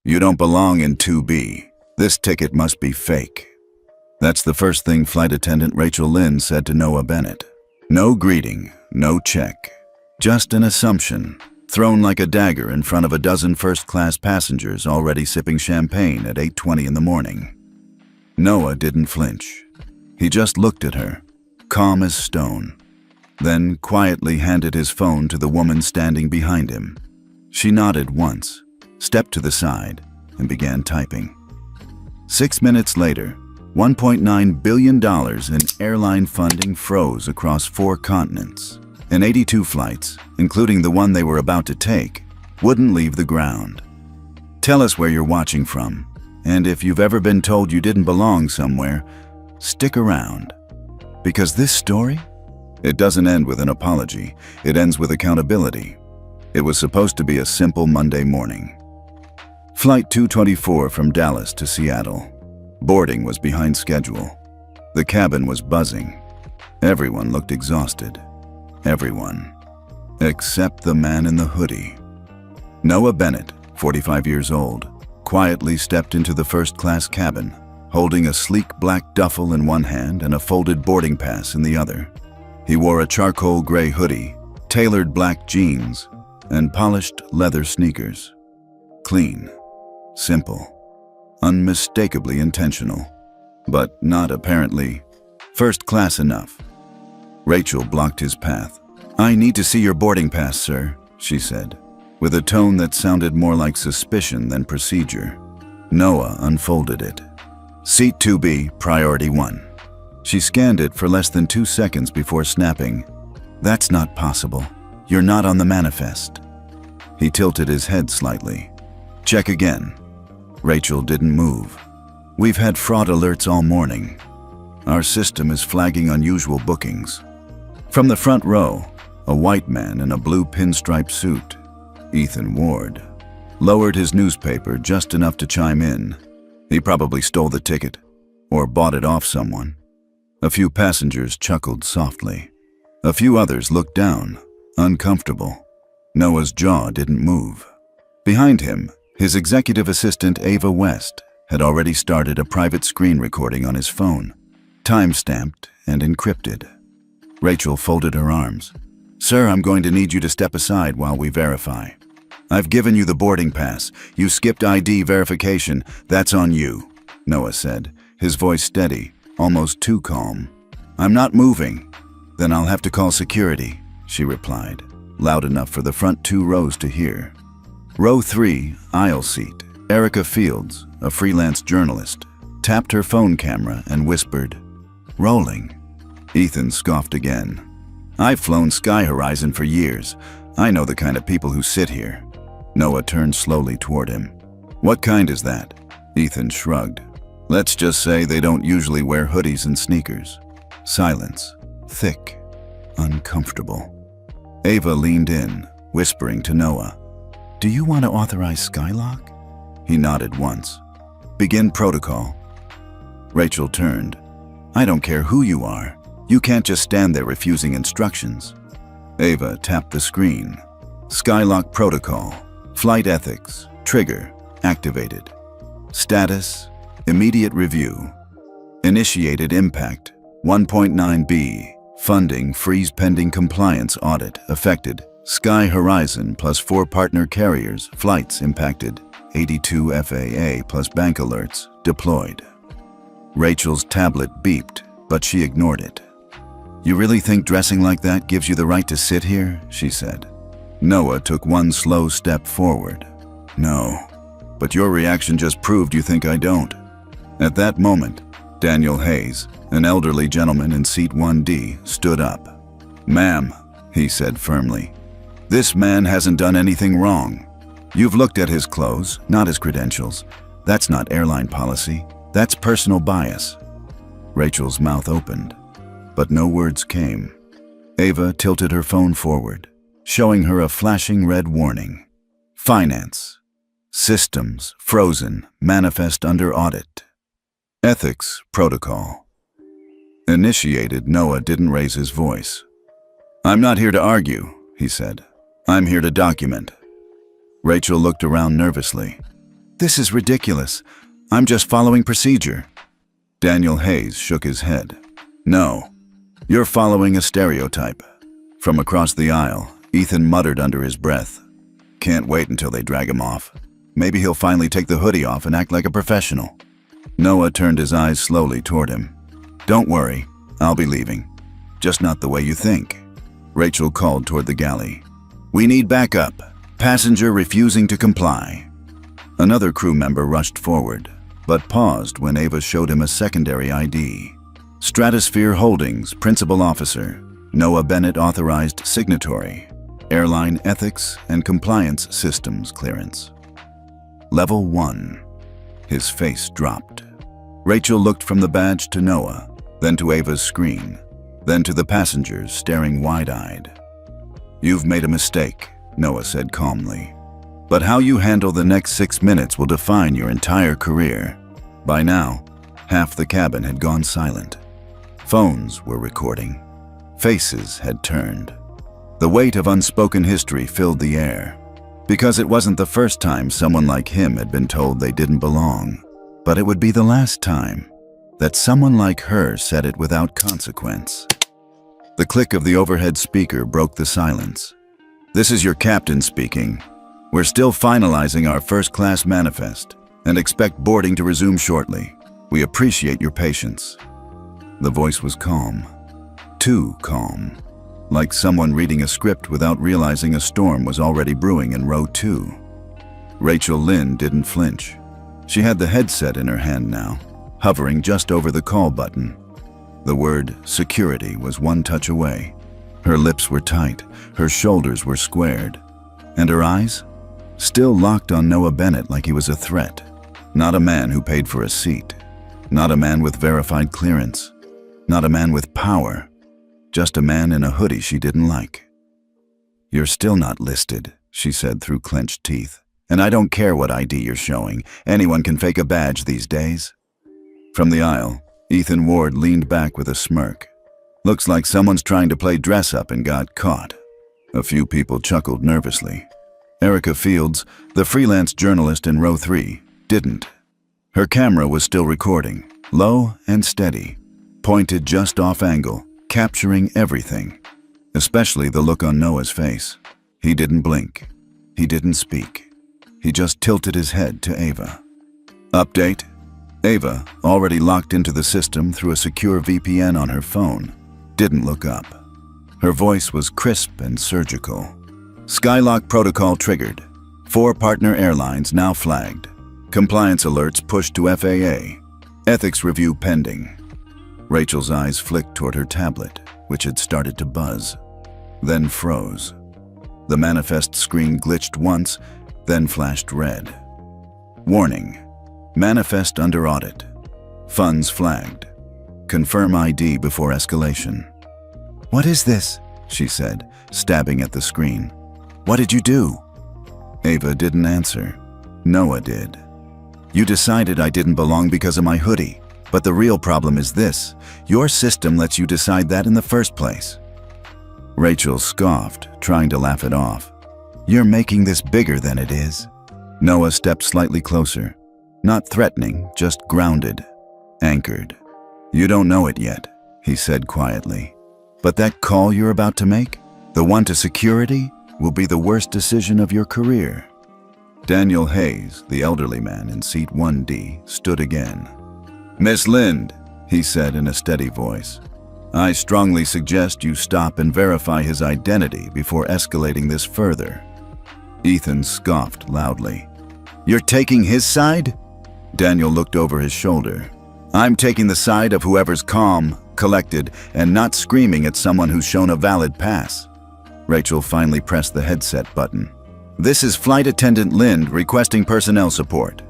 You don't belong in 2B. This ticket must be fake. That's the first thing flight attendant Rachel Lynn said to Noah Bennett. No greeting, no check. Just an assumption, thrown like a dagger in front of a dozen first-class passengers already sipping champagne at 8:20 in the morning. Noah didn't flinch. He just looked at her, calm as stone, then quietly handed his phone to the woman standing behind him. She nodded once, stepped to the side, and began typing. 6 minutes later, $1.9 billion in airline funding froze across 4 continents, and 82 flights, including the one they were about to take, wouldn't leave the ground. Tell us where you're watching from, and if you've ever been told you didn't belong somewhere, stick around. Because this story, it doesn't end with an apology, it ends with accountability. It was supposed to be a simple Monday morning. Flight 224 from Dallas to Seattle. Boarding was behind schedule. The cabin was buzzing. Everyone looked exhausted. Everyone. Except the man in the hoodie. Noah Bennett, 45 years old, quietly stepped into the first-class cabin, holding a sleek black duffel in one hand and a folded boarding pass in the other. He wore a charcoal gray hoodie, tailored black jeans, and polished leather sneakers. Clean. Simple. Unmistakably intentional, but not apparently first class enough. Rachel blocked his path. "I need to see your boarding pass, sir," she said, with a tone that sounded more like suspicion than procedure. Noah unfolded it. "Seat 2B, priority 1. She scanned it for less than 2 seconds before snapping, "That's not possible. You're not on the manifest." He tilted his head slightly. "Check again." Rachel didn't move. "We've had fraud alerts all morning. Our system is flagging unusual bookings." From the front row, a white man in a blue pinstripe suit, Ethan Ward, lowered his newspaper just enough to chime in. He probably stole the ticket, or bought it off someone. A few passengers chuckled softly. A few others looked down, uncomfortable. Noah's jaw didn't move. Behind him, his executive assistant Ava West had already started a private screen recording on his phone, time-stamped and encrypted. Rachel folded her arms. "Sir, I'm going to need you to step aside while we verify. I've given you the boarding pass. You skipped ID verification. That's on you," Noah said, his voice steady, almost too calm. "I'm not moving." "Then I'll have to call security," she replied, loud enough for the front 2 rows to hear. Row 3, aisle seat, Erica Fields, a freelance journalist, tapped her phone camera and whispered, "Rolling." Ethan scoffed again. "I've flown Sky Horizon for years. I know the kind of people who sit here." Noah turned slowly toward him. "What kind is that?" Ethan shrugged. "Let's just say they don't usually wear hoodies and sneakers." Silence. Thick. Uncomfortable. Ava leaned in, whispering to Noah, "Do you want to authorize Skylock?" He nodded once. "Begin protocol." Rachel turned. "I don't care who you are. You can't just stand there refusing instructions." Ava tapped the screen. "Skylock protocol. Flight ethics. Trigger. Activated. Status. Immediate review. Initiated impact. 1.9B. Funding freeze pending compliance audit affected. Sky Horizon plus 4 partner carriers, flights impacted, 82 FAA plus bank alerts, deployed." Rachel's tablet beeped, but she ignored it. "You really think dressing like that gives you the right to sit here?" she said. Noah took one slow step forward. "No, but your reaction just proved you think I don't." At that moment, Daniel Hayes, an elderly gentleman in seat 1D, stood up. "Ma'am," he said firmly, "this man hasn't done anything wrong. You've looked at his clothes, not his credentials. That's not airline policy. That's personal bias." Rachel's mouth opened, but no words came. Ava tilted her phone forward, showing her a flashing red warning. "Finance. Systems frozen. Manifest under audit. Ethics protocol." Initiated, Noah didn't raise his voice. "I'm not here to argue," he said. "I'm here to document." Rachel looked around nervously. This is ridiculous. I'm just following procedure. Daniel Hayes shook his head. No, you're following a stereotype. From across the aisle, Ethan muttered under his breath. Can't wait until they drag him off. Maybe he'll finally take the hoodie off and act like a professional. Noah turned his eyes slowly toward him. Don't worry, I'll be leaving. Just not the way you think. Rachel called toward the galley. We need backup. Passenger refusing to comply. Another crew member rushed forward, but paused when Ava showed him a secondary ID. Stratosphere Holdings, Principal Officer, Noah Bennett Authorized Signatory, Airline Ethics and Compliance Systems Clearance. Level 1. His face dropped. Rachel looked from the badge to Noah, then to Ava's screen, then to the passengers staring wide-eyed. You've made a mistake, Noah said calmly. But how you handle the next 6 minutes will define your entire career. By now, half the cabin had gone silent. Phones were recording. Faces had turned. The weight of unspoken history filled the air. Because it wasn't the first time someone like him had been told they didn't belong. But it would be the last time that someone like her said it without consequence. The click of the overhead speaker broke the silence. This is your captain speaking. We're still finalizing our first-class manifest and expect boarding to resume shortly. We appreciate your patience. The voice was calm. Too calm. Like someone reading a script without realizing a storm was already brewing in row 2. Rachel Lynn didn't flinch. She had the headset in her hand now, hovering just over the call button. The word security was one touch away. Her lips were tight, her shoulders were squared, and her eyes? Still locked on Noah Bennett like he was a threat. Not a man who paid for a seat. Not a man with verified clearance. Not a man with power. Just a man in a hoodie she didn't like. You're still not listed, she said through clenched teeth. And I don't care what ID you're showing. Anyone can fake a badge these days. From the aisle, Ethan Ward leaned back with a smirk. Looks like someone's trying to play dress-up and got caught. A few people chuckled nervously. Erica Fields, the freelance journalist in row 3, didn't. Her camera was still recording, low and steady, pointed just off angle, capturing everything, especially the look on Noah's face. He didn't blink. He didn't speak. He just tilted his head to Ava. Update. Ava, already locked into the system through a secure VPN on her phone, didn't look up. Her voice was crisp and surgical. Skylock protocol triggered. 4 partner airlines now flagged. Compliance alerts pushed to FAA. Ethics review pending. Rachel's eyes flicked toward her tablet, which had started to buzz, then froze. The manifest screen glitched once, then flashed red. Warning. Manifest under audit. Funds flagged. Confirm ID before escalation. What is this? She said, stabbing at the screen. What did you do? Ava didn't answer. Noah did. You decided I didn't belong because of my hoodie. But the real problem is this. Your system lets you decide that in the first place. Rachel scoffed, trying to laugh it off. You're making this bigger than it is. Noah stepped slightly closer. Not threatening, just grounded, anchored. You don't know it yet, he said quietly. But that call you're about to make, the one to security, will be the worst decision of your career. Daniel Hayes, the elderly man in seat 1D, stood again. Miss Lind, he said in a steady voice, I strongly suggest you stop and verify his identity before escalating this further. Ethan scoffed loudly. You're taking his side? Daniel looked over his shoulder. I'm taking the side of whoever's calm, collected, and not screaming at someone who's shown a valid pass. Rachel finally pressed the headset button. This is Flight Attendant Lind requesting personnel support.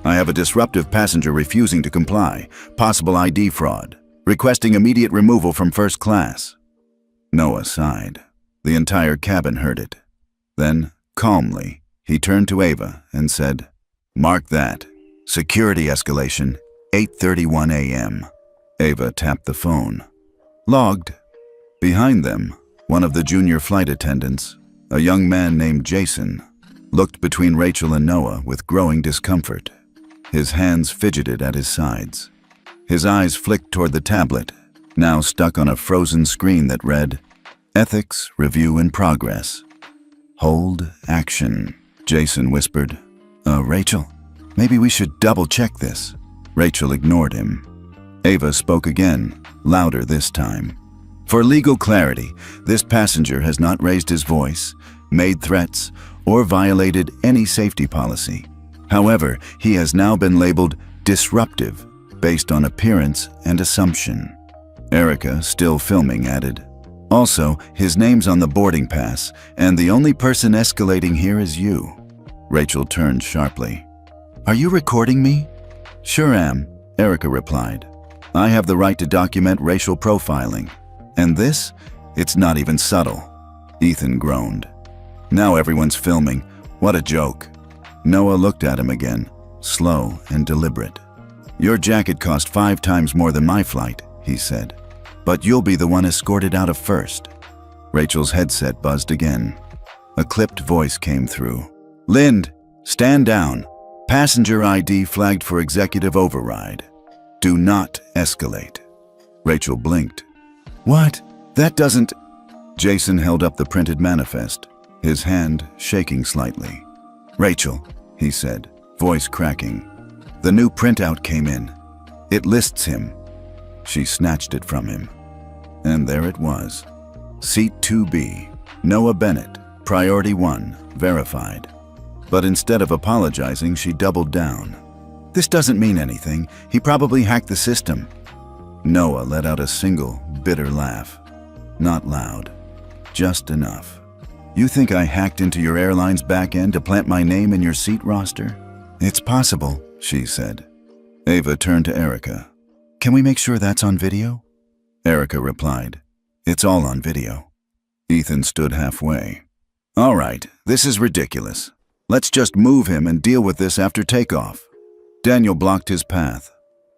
I have a disruptive passenger refusing to comply, possible ID fraud, requesting immediate removal from first class. Noah sighed. The entire cabin heard it. Then, calmly, he turned to Ava and said, Mark that. Security escalation, 8:31 a.m. Ava tapped the phone. Logged. Behind them, one of the junior flight attendants, a young man named Jason, looked between Rachel and Noah with growing discomfort. His hands fidgeted at his sides. His eyes flicked toward the tablet, now stuck on a frozen screen that read, "Ethics Review in Progress." "Hold action," Jason whispered. Rachel, maybe we should double-check this." Rachel ignored him. Ava spoke again, louder this time. "For legal clarity, this passenger has not raised his voice, made threats, or violated any safety policy. However, he has now been labeled disruptive based on appearance and assumption." Erica, still filming, added, "Also, his name's on the boarding pass, and the only person escalating here is you." Rachel turned sharply. "Are you recording me?" "Sure am," Erica replied. "I have the right to document racial profiling. And this? It's not even subtle." Ethan groaned. "Now everyone's filming. What a joke." Noah looked at him again, slow and deliberate. "Your jacket cost 5 times more than my flight," he said. "But you'll be the one escorted out of first." Rachel's headset buzzed again. A clipped voice came through. "Lind, stand down. Passenger ID flagged for executive override. Do not escalate." Rachel blinked. "What? That doesn't—" Jason held up the printed manifest, his hand shaking slightly. "Rachel," he said, voice cracking. "The new printout came in. It lists him." She snatched it from him. And there it was. Seat 2B, Noah Bennett, Priority 1, verified. But instead of apologizing, she doubled down. "This doesn't mean anything. He probably hacked the system." Noah let out a single, bitter laugh. Not loud, just enough. "You think I hacked into your airline's back end to plant my name in your seat roster?" "It's possible," she said. Ava turned to Erica. "Can we make sure that's on video?" Erica replied, "It's all on video." Ethan stood halfway. "All right, this is ridiculous. Let's just move him and deal with this after takeoff." Daniel blocked his path.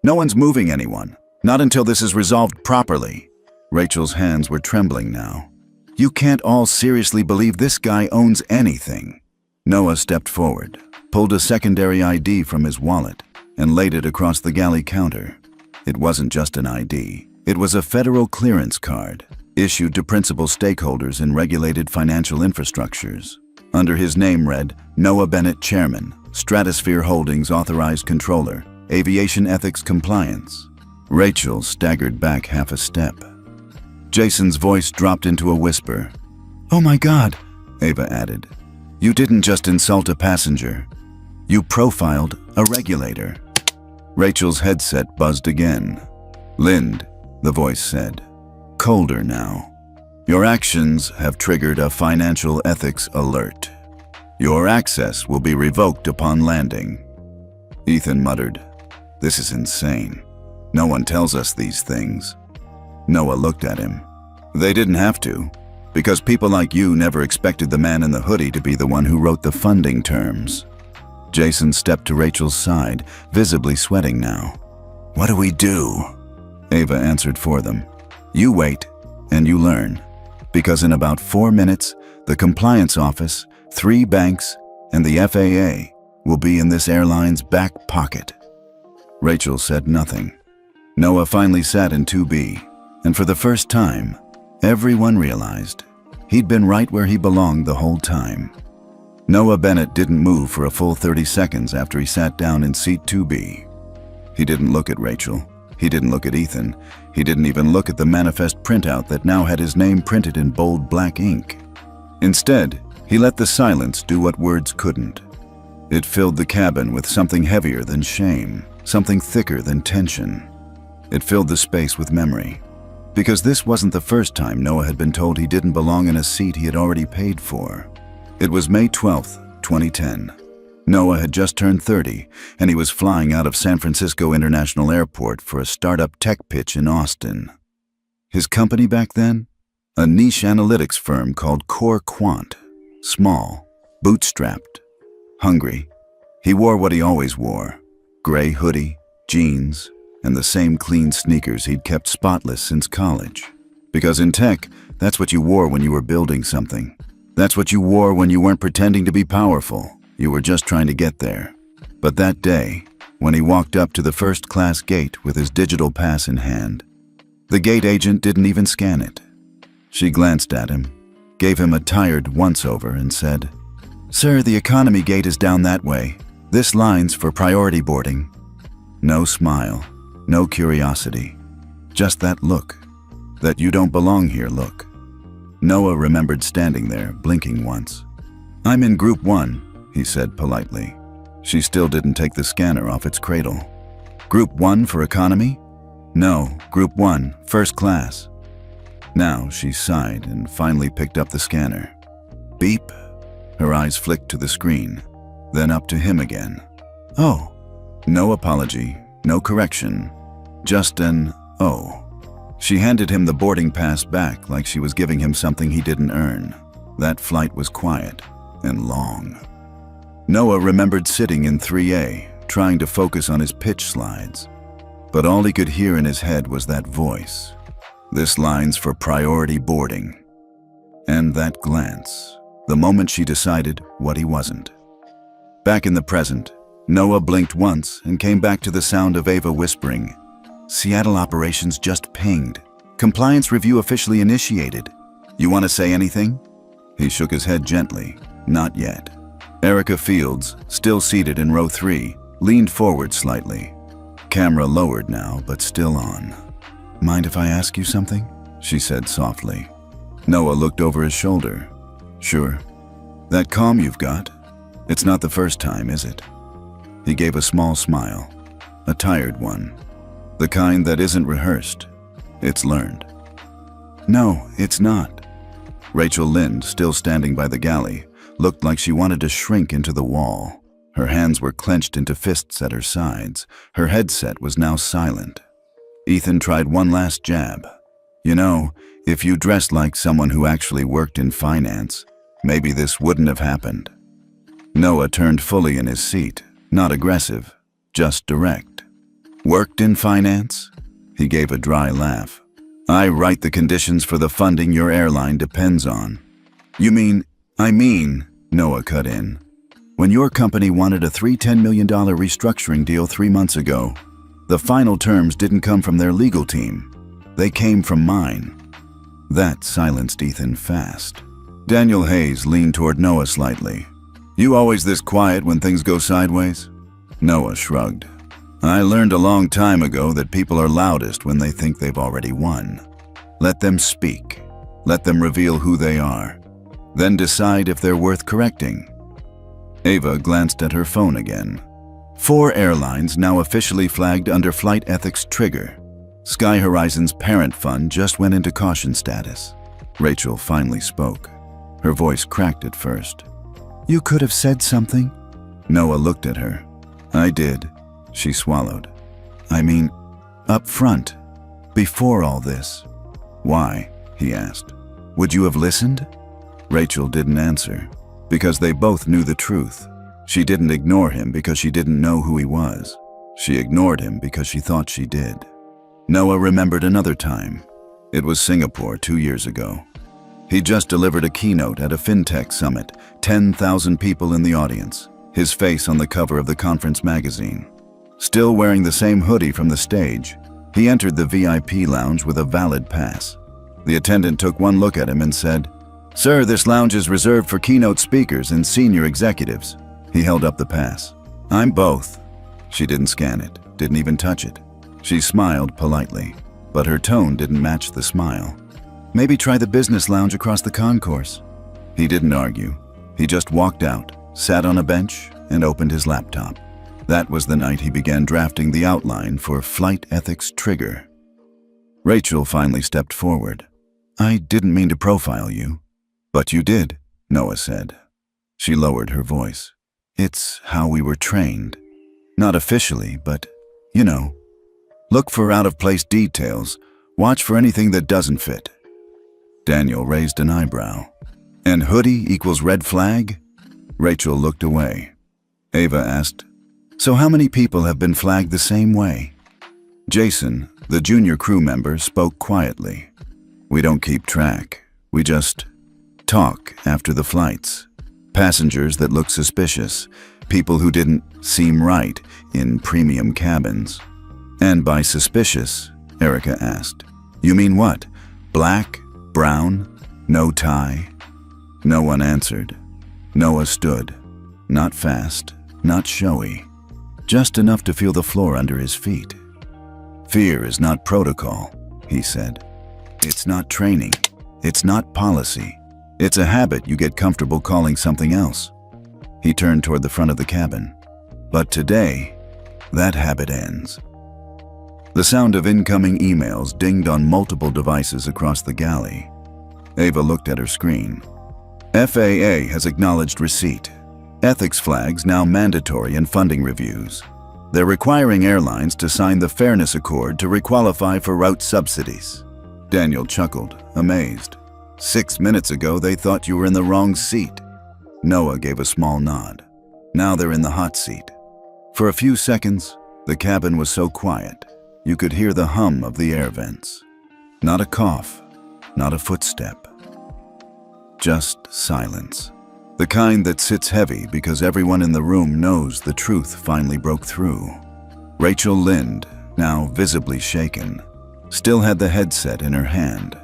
"No one's moving anyone. Not until this is resolved properly." Rachel's hands were trembling now. "You can't all seriously believe this guy owns anything." Noah stepped forward, pulled a secondary ID from his wallet, and laid it across the galley counter. It wasn't just an ID. It was a federal clearance card, issued to principal stakeholders in regulated financial infrastructures. Under his name read, Noah Bennett Chairman, Stratosphere Holdings Authorized Controller, Aviation Ethics Compliance. Rachel staggered back half a step. Jason's voice dropped into a whisper. "Oh my God," Ava added. "You didn't just insult a passenger. You profiled a regulator." Rachel's headset buzzed again. "Lind," the voice said, colder now. "Your actions have triggered a financial ethics alert. Your access will be revoked upon landing." Ethan muttered, "This is insane. No one tells us these things." Noah looked at him. "They didn't have to, because people like you never expected the man in the hoodie to be the one who wrote the funding terms." Jason stepped to Rachel's side, visibly sweating now. "What do we do?" Ava answered for them. "You wait, and you learn. Because in about 4 minutes, the compliance office, 3 banks, and the FAA will be in this airline's back pocket." Rachel said nothing. Noah finally sat in 2B, and for the first time, everyone realized he'd been right where he belonged the whole time. Noah Bennett didn't move for a full 30 seconds after he sat down in seat 2B. He didn't look at Rachel. He didn't look at Ethan. He didn't even look at the manifest printout that now had his name printed in bold black ink. Instead, he let the silence do what words couldn't. It filled the cabin with something heavier than shame, something thicker than tension. It filled the space with memory. Because this wasn't the first time Noah had been told he didn't belong in a seat he had already paid for. It was May 12th, 2010. Noah had just turned 30, and he was flying out of San Francisco International Airport for a startup tech pitch in Austin. His company back then? A niche analytics firm called Core Quant. Small, bootstrapped, hungry. He wore what he always wore, gray hoodie, jeans, and the same clean sneakers he'd kept spotless since college. Because in tech, that's what you wore when you were building something. That's what you wore when you weren't pretending to be powerful. You were just trying to get there. But that day, when he walked up to the first-class gate with his digital pass in hand, the gate agent didn't even scan it. She glanced at him, gave him a tired once-over and said, "Sir, the economy gate is down that way. This line's for priority boarding." No smile, no curiosity, just that look, that you don't belong here look. Noah remembered standing there, blinking once. "I'm in Group 1, he said politely. She still didn't take the scanner off its cradle. "Group 1 for economy?" "No, Group 1, first class." Now she sighed and finally picked up the scanner. Beep. Her eyes flicked to the screen, then up to him again. "Oh." No apology, no correction, just an "oh." She handed him the boarding pass back like she was giving him something he didn't earn. That flight was quiet and long. Noah remembered sitting in 3A, trying to focus on his pitch slides. But all he could hear in his head was that voice. "This line's for priority boarding." And that glance, the moment she decided what he wasn't. Back in the present, Noah blinked once and came back to the sound of Ava whispering, "Seattle operations just pinged. Compliance review officially initiated. You want to say anything?" He shook his head gently. Not yet. Erica Fields, still seated in row 3, leaned forward slightly. Camera lowered now, but still on. "Mind if I ask you something?" she said softly. Noah looked over his shoulder. "Sure. That calm you've got, it's not the first time, is it?" He gave a small smile, a tired one. The kind that isn't rehearsed, it's learned. "No, it's not." Rachel Lynde, still standing by the galley, looked like she wanted to shrink into the wall. Her hands were clenched into fists at her sides. Her headset was now silent. Ethan tried one last jab. "You know, if you dressed like someone who actually worked in finance, maybe this wouldn't have happened." Noah turned fully in his seat, not aggressive, just direct. "Worked in finance?" He gave a dry laugh. "I write the conditions for the funding your airline depends on." I mean, Noah cut in. "When your company wanted a $310 million restructuring deal 3 months ago, the final terms didn't come from their legal team. They came from mine." That silenced Ethan fast. Daniel Hayes leaned toward Noah slightly. "You always this quiet when things go sideways?" Noah shrugged. "I learned a long time ago that people are loudest when they think they've already won. Let them speak. Let them reveal who they are. Then decide if they're worth correcting." Ava glanced at her phone again. 4 airlines now officially flagged under flight ethics trigger. Sky Horizon's parent fund just went into caution status. Rachel finally spoke. Her voice cracked at first. "You could have said something." Noah looked at her. "I did." She swallowed. "I mean, up front, before all this." "Why?" he asked. "Would you have listened?" Rachel didn't answer, because they both knew the truth. She didn't ignore him because she didn't know who he was. She ignored him because she thought she did. Noah remembered another time. It was Singapore 2 years ago. He just delivered a keynote at a fintech summit, 10,000 people in the audience, his face on the cover of the conference magazine. Still wearing the same hoodie from the stage, he entered the VIP lounge with a valid pass. The attendant took one look at him and said, "Sir, this lounge is reserved for keynote speakers and senior executives." He held up the pass. "I'm both." She didn't scan it, didn't even touch it. She smiled politely, but her tone didn't match the smile. "Maybe try the business lounge across the concourse." He didn't argue. He just walked out, sat on a bench, and opened his laptop. That was the night he began drafting the outline for Flight Ethics Trigger. Rachel finally stepped forward. "I didn't mean to profile you." "But you did," Noah said. She lowered her voice. "It's how we were trained. Not officially, but, you know. Look for out-of-place details. Watch for anything that doesn't fit." Daniel raised an eyebrow. "And hoodie equals red flag?" Rachel looked away. Ava asked, "So how many people have been flagged the same way?" Jason, the junior crew member, spoke quietly. "We don't keep track. We just Talk after the flights. Passengers that looked suspicious. People who didn't seem right in premium cabins. And by suspicious, Erica asked, "You mean what? Black? Brown? No tie?" No one answered. Noah stood. Not fast, not showy. Just enough to feel the floor under his feet. "Fear is not protocol," he said. "It's not training. It's not policy. It's a habit you get comfortable calling something else." He turned toward the front of the cabin. But today, that habit ends. The sound of incoming emails dinged on multiple devices across the galley. Ava looked at her screen. FAA has acknowledged receipt. Ethics flags now mandatory in funding reviews. They're requiring airlines to sign the Fairness Accord to requalify for route subsidies. Daniel chuckled, amazed. 6 minutes ago, they thought you were in the wrong seat. Noah gave a small nod. Now they're in the hot seat. For a few seconds, the cabin was so quiet, you could hear the hum of the air vents. Not a cough, not a footstep. Just silence. The kind that sits heavy because everyone in the room knows the truth finally broke through. Rachel Lind, now visibly shaken, still had the headset in her hand,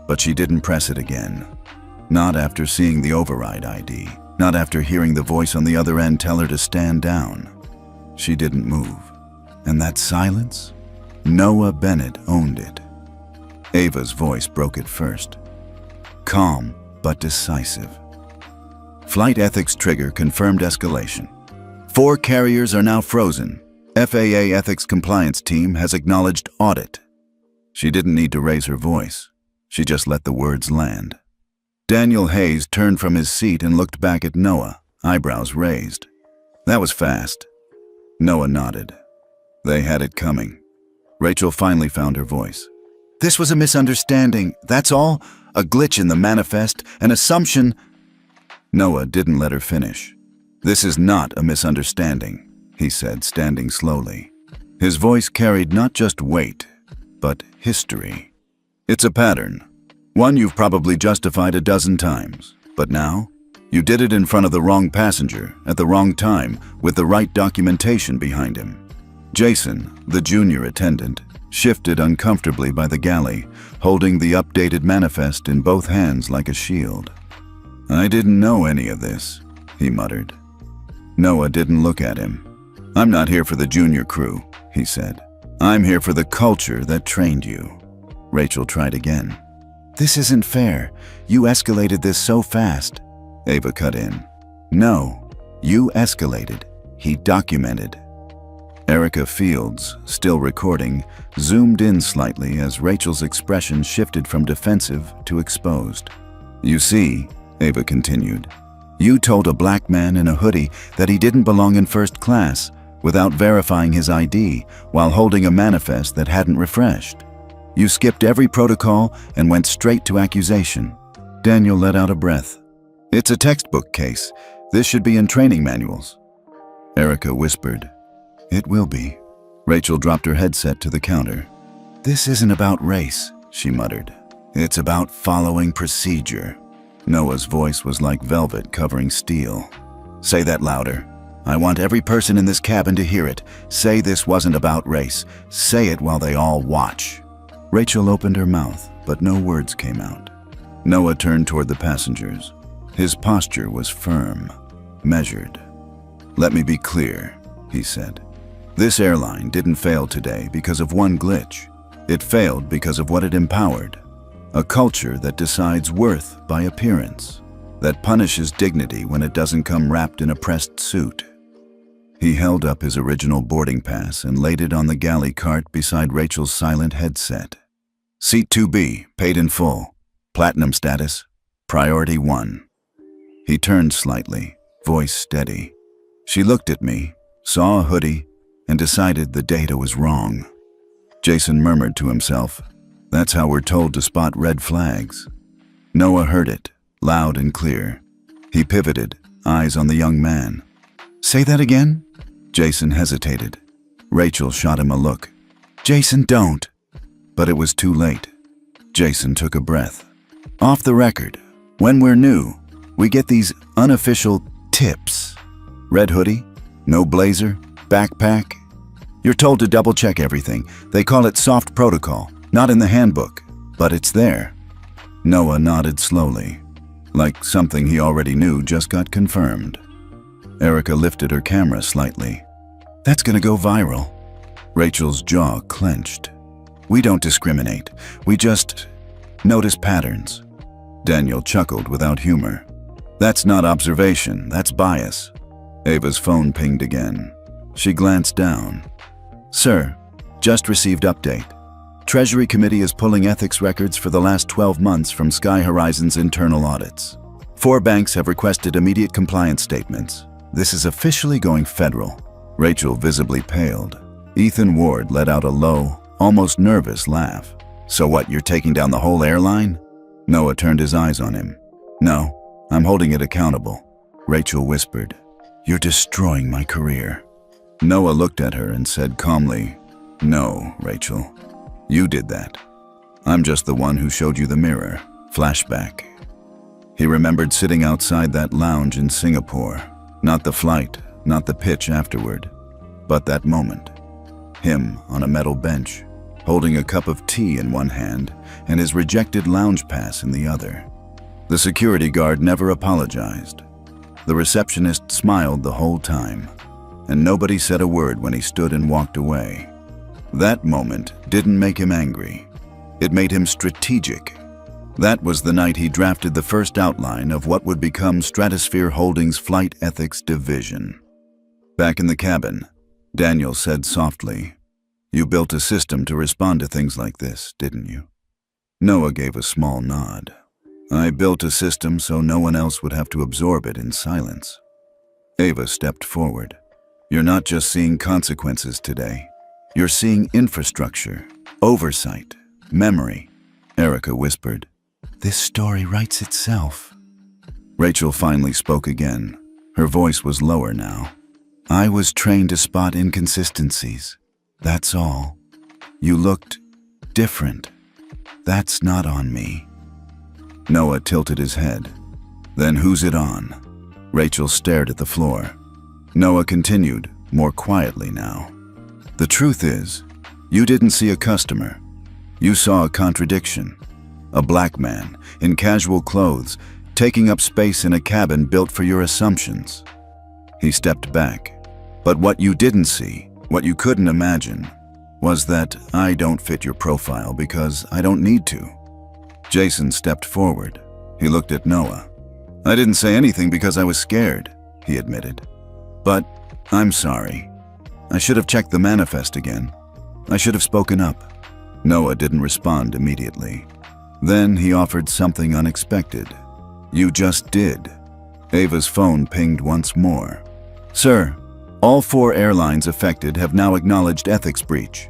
but she didn't press it again. Not after seeing the override ID, not after hearing the voice on the other end tell her to stand down. She didn't move. And that silence? Noah Bennett owned it. Ava's voice broke it first. Calm, but decisive. Flight ethics trigger confirmed escalation. 4 carriers are now frozen. FAA ethics compliance team has acknowledged audit. She didn't need to raise her voice. She just let the words land. Daniel Hayes turned from his seat and looked back at Noah, eyebrows raised. That was fast. Noah nodded. They had it coming. Rachel finally found her voice. "This was a misunderstanding, that's all. A glitch in the manifest, an assumption." Noah didn't let her finish. "This is not a misunderstanding," he said, standing slowly. His voice carried not just weight, but history. "It's a pattern. One you've probably justified a dozen times. But now, you did it in front of the wrong passenger, at the wrong time, with the right documentation behind him." Jason, the junior attendant, shifted uncomfortably by the galley, holding the updated manifest in both hands like a shield. "I didn't know any of this," he muttered. Noah didn't look at him. "I'm not here for the junior crew," he said. "I'm here for the culture that trained you." Rachel tried again. "This isn't fair. You escalated this so fast." Ava cut in. "No, you escalated. He documented." Erica Fields, still recording, zoomed in slightly as Rachel's expression shifted from defensive to exposed. "You see," Ava continued, "you told a black man in a hoodie that he didn't belong in first class without verifying his ID while holding a manifest that hadn't refreshed. You skipped every protocol and went straight to accusation." Daniel let out a breath. "It's a textbook case. This should be in training manuals." Erica whispered, "It will be." Rachel dropped her headset to the counter. "This isn't about race," she muttered. "It's about following procedure." Noah's voice was like velvet covering steel. "Say that louder. I want every person in this cabin to hear it. Say this wasn't about race. Say it while they all watch." Rachel opened her mouth, but no words came out. Noah turned toward the passengers. His posture was firm, measured. "Let me be clear," he said. "This airline didn't fail today because of one glitch. It failed because of what it empowered. A culture that decides worth by appearance, that punishes dignity when it doesn't come wrapped in a pressed suit." He held up his original boarding pass and laid it on the galley cart beside Rachel's silent headset. "Seat 2B, paid in full. Platinum status, priority 1. He turned slightly, voice steady. She looked at me, saw a hoodie, and decided the data was wrong. Jason murmured to himself, "That's how we're told to spot red flags." Noah heard it, loud and clear. He pivoted, eyes on the young man. "Say that again?" Jason hesitated. Rachel shot him a look. "Jason, don't." But it was too late. Jason took a breath. "Off the record, When we're new, we get these unofficial tips. Red hoodie, no blazer, backpack. You're told to double-check everything. They call it soft protocol, not in the handbook, but it's there. Noah nodded slowly, like something he already knew just got confirmed. Erica lifted her camera slightly. That's gonna go viral. Rachel's jaw clenched. We don't discriminate. We just notice patterns. Daniel chuckled without humor. That's not observation, that's bias. Ava's phone pinged again. She glanced down. Sir, just received update. Treasury Committee is pulling ethics records for the last 12 months from Sky Horizon's internal audits. 4 banks have requested immediate compliance statements. This is officially going federal. Rachel visibly paled. Ethan Ward let out a low, almost nervous laugh. So what, you're taking down the whole airline? Noah turned his eyes on him. No, I'm holding it accountable. Rachel whispered. You're destroying my career. Noah looked at her and said calmly, No, Rachel. You did that. I'm just the one who showed you the mirror. Flashback. He remembered sitting outside that lounge in Singapore. Not the flight, not the pitch afterward, but that moment. Him on a metal bench, holding a cup of tea in one hand and his rejected lounge pass in the other. The security guard never apologized. The receptionist smiled the whole time, and nobody said a word when he stood and walked away. That moment didn't make him angry. It made him strategic. That was the night he drafted the first outline of what would become Stratosphere Holdings' Flight Ethics Division. Back in the cabin, Daniel said softly, You built a system to respond to things like this, didn't you? Noah gave a small nod. I built a system so no one else would have to absorb it in silence. Ava stepped forward. You're not just seeing consequences today. You're seeing infrastructure, oversight, memory. Erica whispered. This story writes itself. Rachel finally spoke again. Her voice was lower now. I was trained to spot inconsistencies. That's all. You looked different. That's not on me. Noah tilted his head. Then who's it on? Rachel stared at the floor. Noah continued, more quietly now. The truth is, you didn't see a customer. You saw a contradiction. A black man, in casual clothes, taking up space in a cabin built for your assumptions. He stepped back. But what you didn't see, what you couldn't imagine, was that I don't fit your profile because I don't need to. Jason stepped forward. He looked at Noah. I didn't say anything because I was scared, he admitted. But I'm sorry. I should have checked the manifest again. I should have spoken up. Noah didn't respond immediately. Then he offered something unexpected. You just did. Ava's phone pinged once more. Sir, all 4 airlines affected have now acknowledged ethics breach.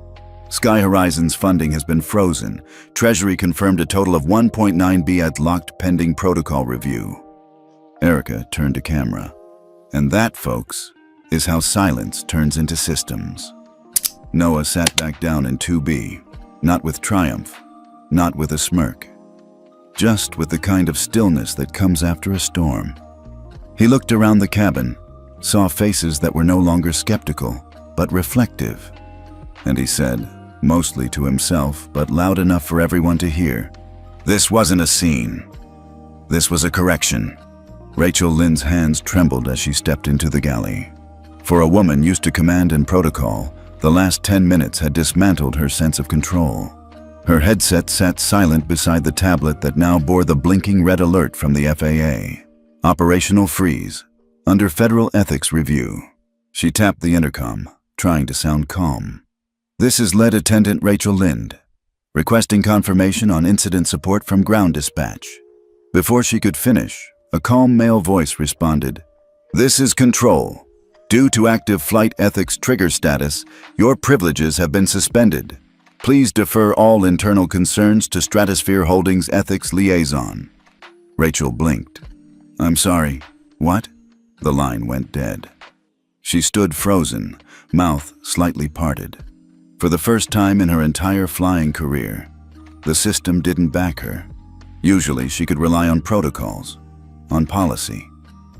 Sky Horizon's funding has been frozen. Treasury confirmed a total of $1.9 billion locked pending protocol review. Erica turned to camera. And that, folks, is how silence turns into systems. Noah sat back down in 2B, not with triumph, not with a smirk, just with the kind of stillness that comes after a storm. He looked around the cabin, saw faces that were no longer skeptical, but reflective. And he said, mostly to himself, but loud enough for everyone to hear, This wasn't a scene. This was a correction. Rachel Lynn's hands trembled as she stepped into the galley. For a woman used to command and protocol, the last 10 minutes had dismantled her sense of control. Her headset sat silent beside the tablet that now bore the blinking red alert from the FAA. Operational freeze. Under federal ethics review. She tapped the intercom, trying to sound calm. This is Lead Attendant Rachel Lind, requesting confirmation on incident support from ground dispatch. Before she could finish, a calm male voice responded, This is Control. Due to active flight ethics trigger status, your privileges have been suspended. Please defer all internal concerns to Stratosphere Holdings Ethics Liaison. Rachel blinked. I'm sorry. What? The line went dead. She stood frozen, mouth slightly parted. For the first time in her entire flying career, the system didn't back her. Usually she could rely on protocols, on policy,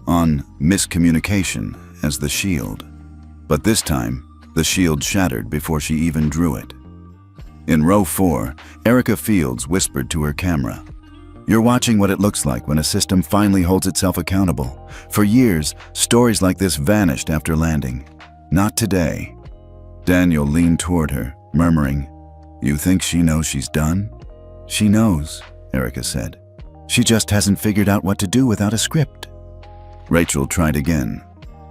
on miscommunication as the shield. But this time, the shield shattered before she even drew it. In row 4, Erica Fields whispered to her camera, "You're watching what it looks like when a system finally holds itself accountable. For years, stories like this vanished after landing. Not today." Daniel leaned toward her, murmuring, "You think she knows she's done?" "She knows," Erica said. "She just hasn't figured out what to do without a script." Rachel tried again.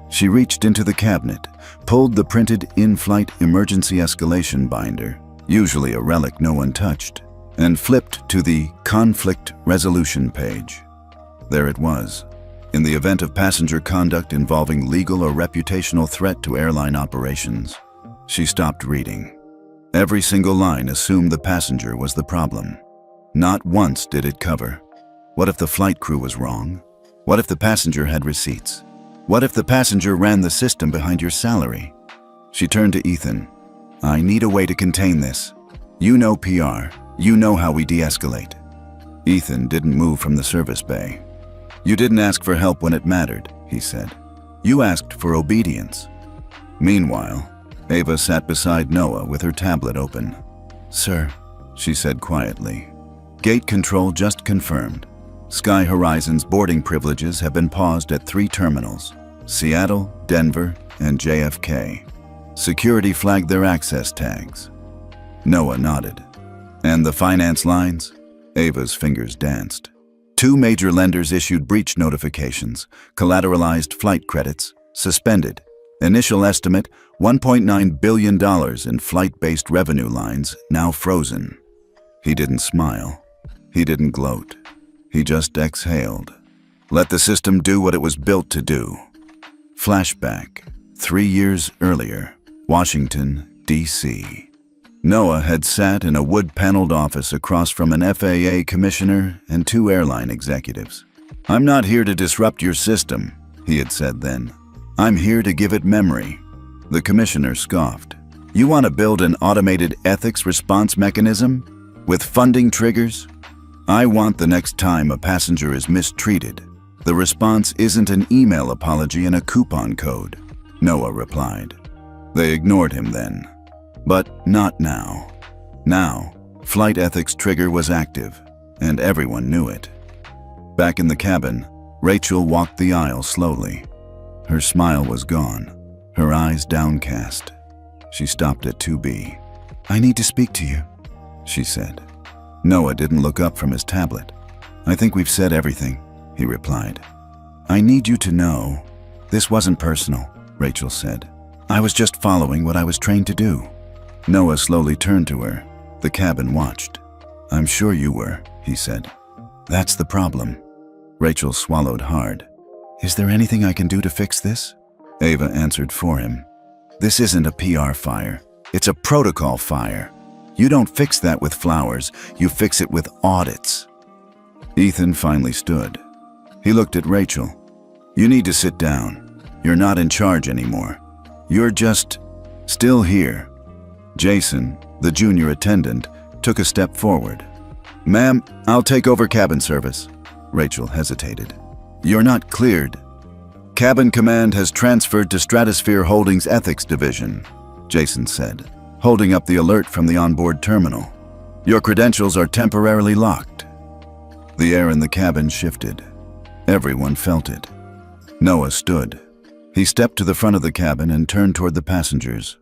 She reached into the cabinet, pulled the printed in-flight emergency escalation binder, usually a relic no one touched, and flipped to the conflict resolution page. There it was. In the event of passenger conduct involving legal or reputational threat to airline operations. She stopped reading. Every single line assumed the passenger was the problem. Not once did it cover, what if the flight crew was wrong? What if the passenger had receipts? What if the passenger ran the system behind your salary? She turned to Ethan. "I need a way to contain this. You know PR. You know how we de-escalate." Ethan didn't move from the service bay. "You didn't ask for help when it mattered," he said. "You asked for obedience." Meanwhile, Ava sat beside Noah with her tablet open. "Sir," she said quietly, "gate control just confirmed. Sky Horizon's boarding privileges have been paused at 3 terminals, Seattle, Denver, and JFK. Security flagged their access tags." Noah nodded. "And the finance lines?" Ava's fingers danced. 2 major lenders issued breach notifications, collateralized flight credits, suspended. Initial estimate, $1.9 billion in flight-based revenue lines, now frozen. He didn't smile. He didn't gloat. He just exhaled. Let the system do what it was built to do. Flashback, 3 years earlier, Washington, D.C. Noah had sat in a wood-paneled office across from an FAA commissioner and 2 airline executives. "I'm not here to disrupt your system," he had said then. "I'm here to give it memory." The commissioner scoffed. "You want to build an automated ethics response mechanism? With funding triggers? I want the next time a passenger is mistreated, the response isn't an email apology and a coupon code," Noah replied. They ignored him then. But not now. Now, flight ethics trigger was active, and everyone knew it. Back in the cabin, Rachel walked the aisle slowly. Her smile was gone, her eyes downcast. She stopped at 2B. "I need to speak to you," she said. Noah didn't look up from his tablet. "I think we've said everything," he replied. "I need you to know, this wasn't personal," Rachel said. "I was just following what I was trained to do." Noah slowly turned to her. The cabin watched. "I'm sure you were," he said. "That's the problem." Rachel swallowed hard. "Is there anything I can do to fix this?" Ava answered for him. "This isn't a PR fire. It's a protocol fire. You don't fix that with flowers. You fix it with audits." Ethan finally stood. He looked at Rachel. "You need to sit down. You're not in charge anymore. You're just still here." Jason, the junior attendant, took a step forward. "Ma'am, I'll take over cabin service." Rachel hesitated. "You're not cleared." "Cabin command has transferred to Stratosphere Holdings Ethics Division," Jason said, holding up the alert from the onboard terminal. "Your credentials are temporarily locked." The air in the cabin shifted. Everyone felt it. Noah stood. He stepped to the front of the cabin and turned toward the passengers.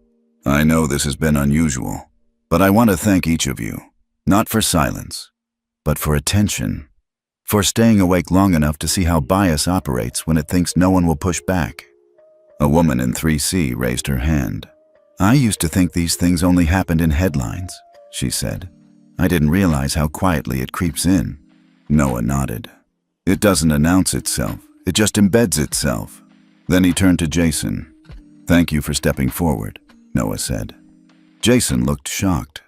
"I know this has been unusual, but I want to thank each of you, not for silence, but for attention, for staying awake long enough to see how bias operates when it thinks no one will push back." A woman in 3C raised her hand. "I used to think these things only happened in headlines," she said. "I didn't realize how quietly it creeps in." Noah nodded. "It doesn't announce itself, it just embeds itself." Then he turned to Jason. "Thank you for stepping forward," Noah said. Jason looked shocked.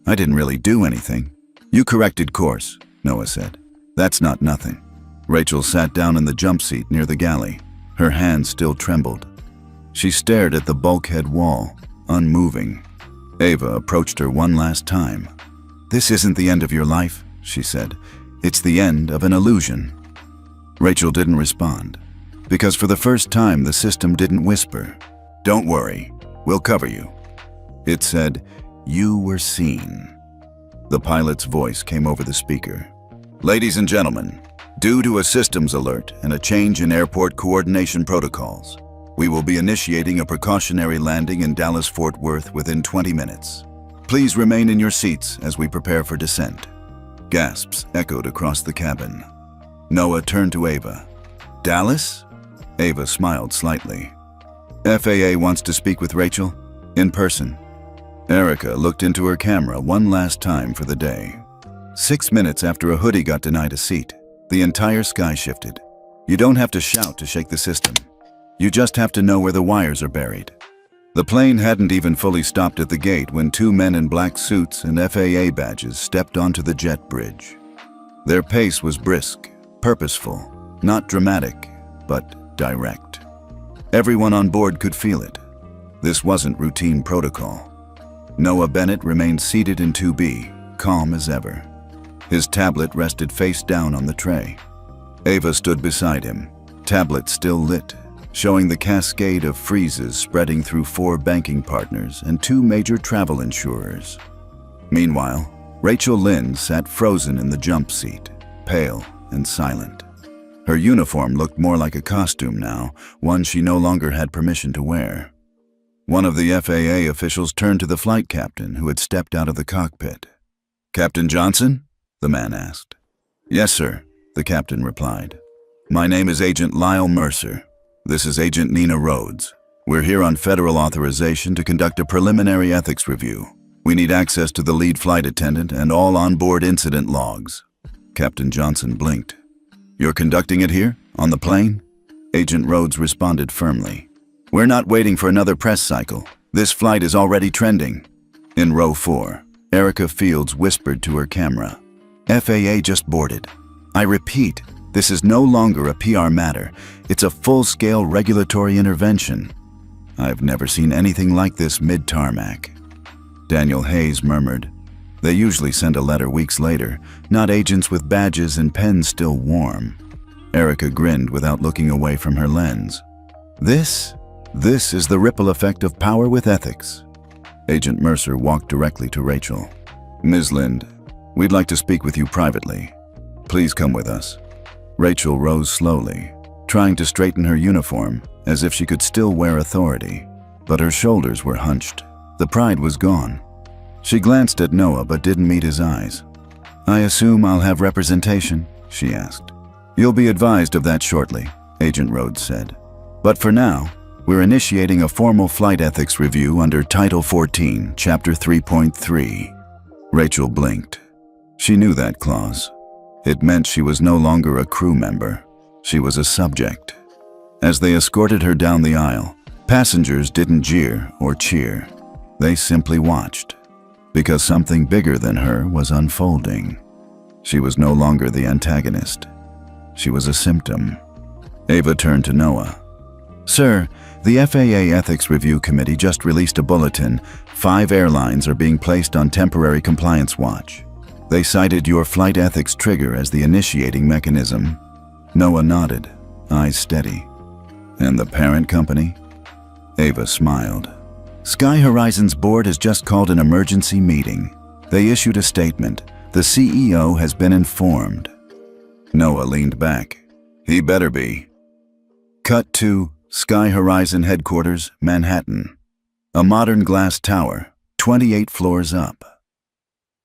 "I didn't really do anything." "You corrected course," Noah said. "That's not nothing." Rachel sat down in the jump seat near the galley. Her hands still trembled. She stared at the bulkhead wall, unmoving. Ava approached her one last time. "This isn't the end of your life," she said. It's the end of an illusion. Rachel didn't respond, because for the first time the system didn't whisper, "Don't worry, we'll cover you." It said, "You were seen." The pilot's voice came over the speaker. "Ladies and gentlemen, due to a systems alert and a change in airport coordination protocols, we will be initiating a precautionary landing in Dallas-Fort Worth within 20 minutes. Please remain in your seats as we prepare for descent." Gasps echoed across the cabin. Noah turned to Ava. "Dallas?" Ava smiled slightly. "FAA wants to speak with Rachel, in person." Erica looked into her camera one last time for the day. 6 minutes after a hoodie got denied a seat, the entire sky shifted. You don't have to shout to shake the system. You just have to know where the wires are buried. The plane hadn't even fully stopped at the gate when two men in black suits and FAA badges stepped onto the jet bridge. Their pace was brisk, purposeful, not dramatic, but direct. Everyone on board could feel it. This wasn't routine protocol. Noah Bennett remained seated in 2B, calm as ever. His tablet rested face down on the tray. Ava stood beside him, tablet still lit, showing the cascade of freezes spreading through 4 banking partners and 2 major travel insurers. Meanwhile, Rachel Lynn sat frozen in the jump seat, pale and silent. Her uniform looked more like a costume now, one she no longer had permission to wear. One of the FAA officials turned to the flight captain who had stepped out of the cockpit. "Captain Johnson?" the man asked. "Yes, sir," the captain replied. "My name is Agent Lyle Mercer. This is Agent Nina Rhodes. We're here on federal authorization to conduct a preliminary ethics review. We need access to the lead flight attendant and all onboard incident logs." Captain Johnson blinked. "You're conducting it here, on the plane?" Agent Rhodes responded firmly. "We're not waiting for another press cycle. This flight is already trending." In row 4, Erica Fields whispered to her camera. "FAA just boarded. I repeat, this is no longer a PR matter. It's a full-scale regulatory intervention." "I've never seen anything like this mid-tarmac." Daniel Hayes murmured. "They usually send a letter weeks later, not agents with badges and pens still warm." Erica grinned without looking away from her lens. This is the ripple effect of power with ethics." Agent Mercer walked directly to Rachel. "Ms. Lind, we'd like to speak with you privately. Please come with us." Rachel rose slowly, trying to straighten her uniform as if she could still wear authority, but her shoulders were hunched. The pride was gone. She glanced at Noah but didn't meet his eyes. "I assume I'll have representation?" she asked. "You'll be advised of that shortly," Agent Rhodes said. "But for now, we're initiating a formal flight ethics review under Title 14, Chapter 3.3. Rachel blinked. She knew that clause. It meant she was no longer a crew member. She was a subject. As they escorted her down the aisle, passengers didn't jeer or cheer. They simply watched, because something bigger than her was unfolding. She was no longer the antagonist. She was a symptom. Ava turned to Noah. "Sir, the FAA Ethics Review Committee just released a bulletin. 5 airlines are being placed on temporary compliance watch. They cited your flight ethics trigger as the initiating mechanism." Noah nodded, eyes steady. "And the parent company?" Ava smiled. "Sky Horizons board has just called an emergency meeting. They issued a statement. The CEO has been informed." Noah leaned back. "He better be." Cut to Sky Horizon headquarters, Manhattan. A modern glass tower, 28 floors up.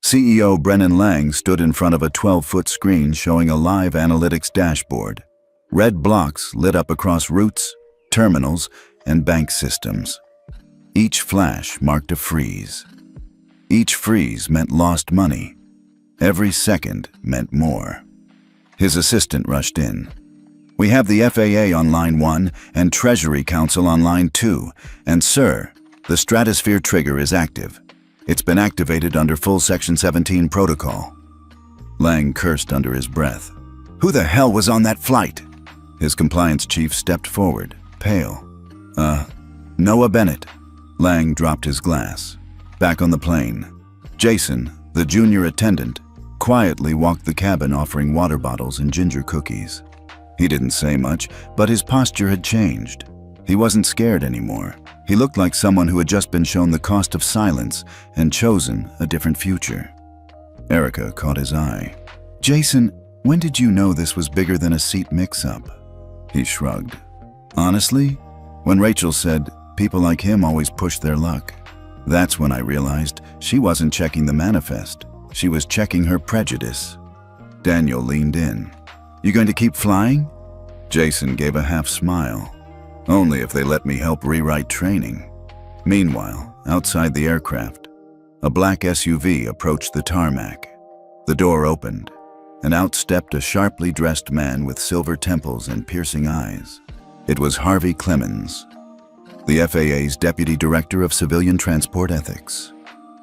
CEO Brennan Lang stood in front of a 12-foot screen showing a live analytics dashboard. Red blocks lit up across routes, terminals, and bank systems. Each flash marked a freeze. Each freeze meant lost money. Every second meant more. His assistant rushed in. "We have the FAA on line 1 and Treasury Council on line 2. And sir, the stratosphere trigger is active. It's been activated under full Section 17 protocol." Lang cursed under his breath. "Who the hell was on that flight?" His compliance chief stepped forward, pale. Noah Bennett." Lang dropped his glass. Back on the plane, Jason, the junior attendant, quietly walked the cabin offering water bottles and ginger cookies. He didn't say much, but his posture had changed. He wasn't scared anymore. He looked like someone who had just been shown the cost of silence and chosen a different future. Erica caught his eye. "Jason, when did you know this was bigger than a seat mix-up?" He shrugged. "Honestly, when Rachel said, 'People like him always push their luck,' that's when I realized she wasn't checking the manifest. She was checking her prejudice." Daniel leaned in. "You going to keep flying?" Jason gave a half smile. "Only if they let me help rewrite training." Meanwhile, outside the aircraft, a black SUV approached the tarmac. The door opened, and out stepped a sharply dressed man with silver temples and piercing eyes. It was Harvey Clemens, the FAA's Deputy Director of Civilian Transport Ethics.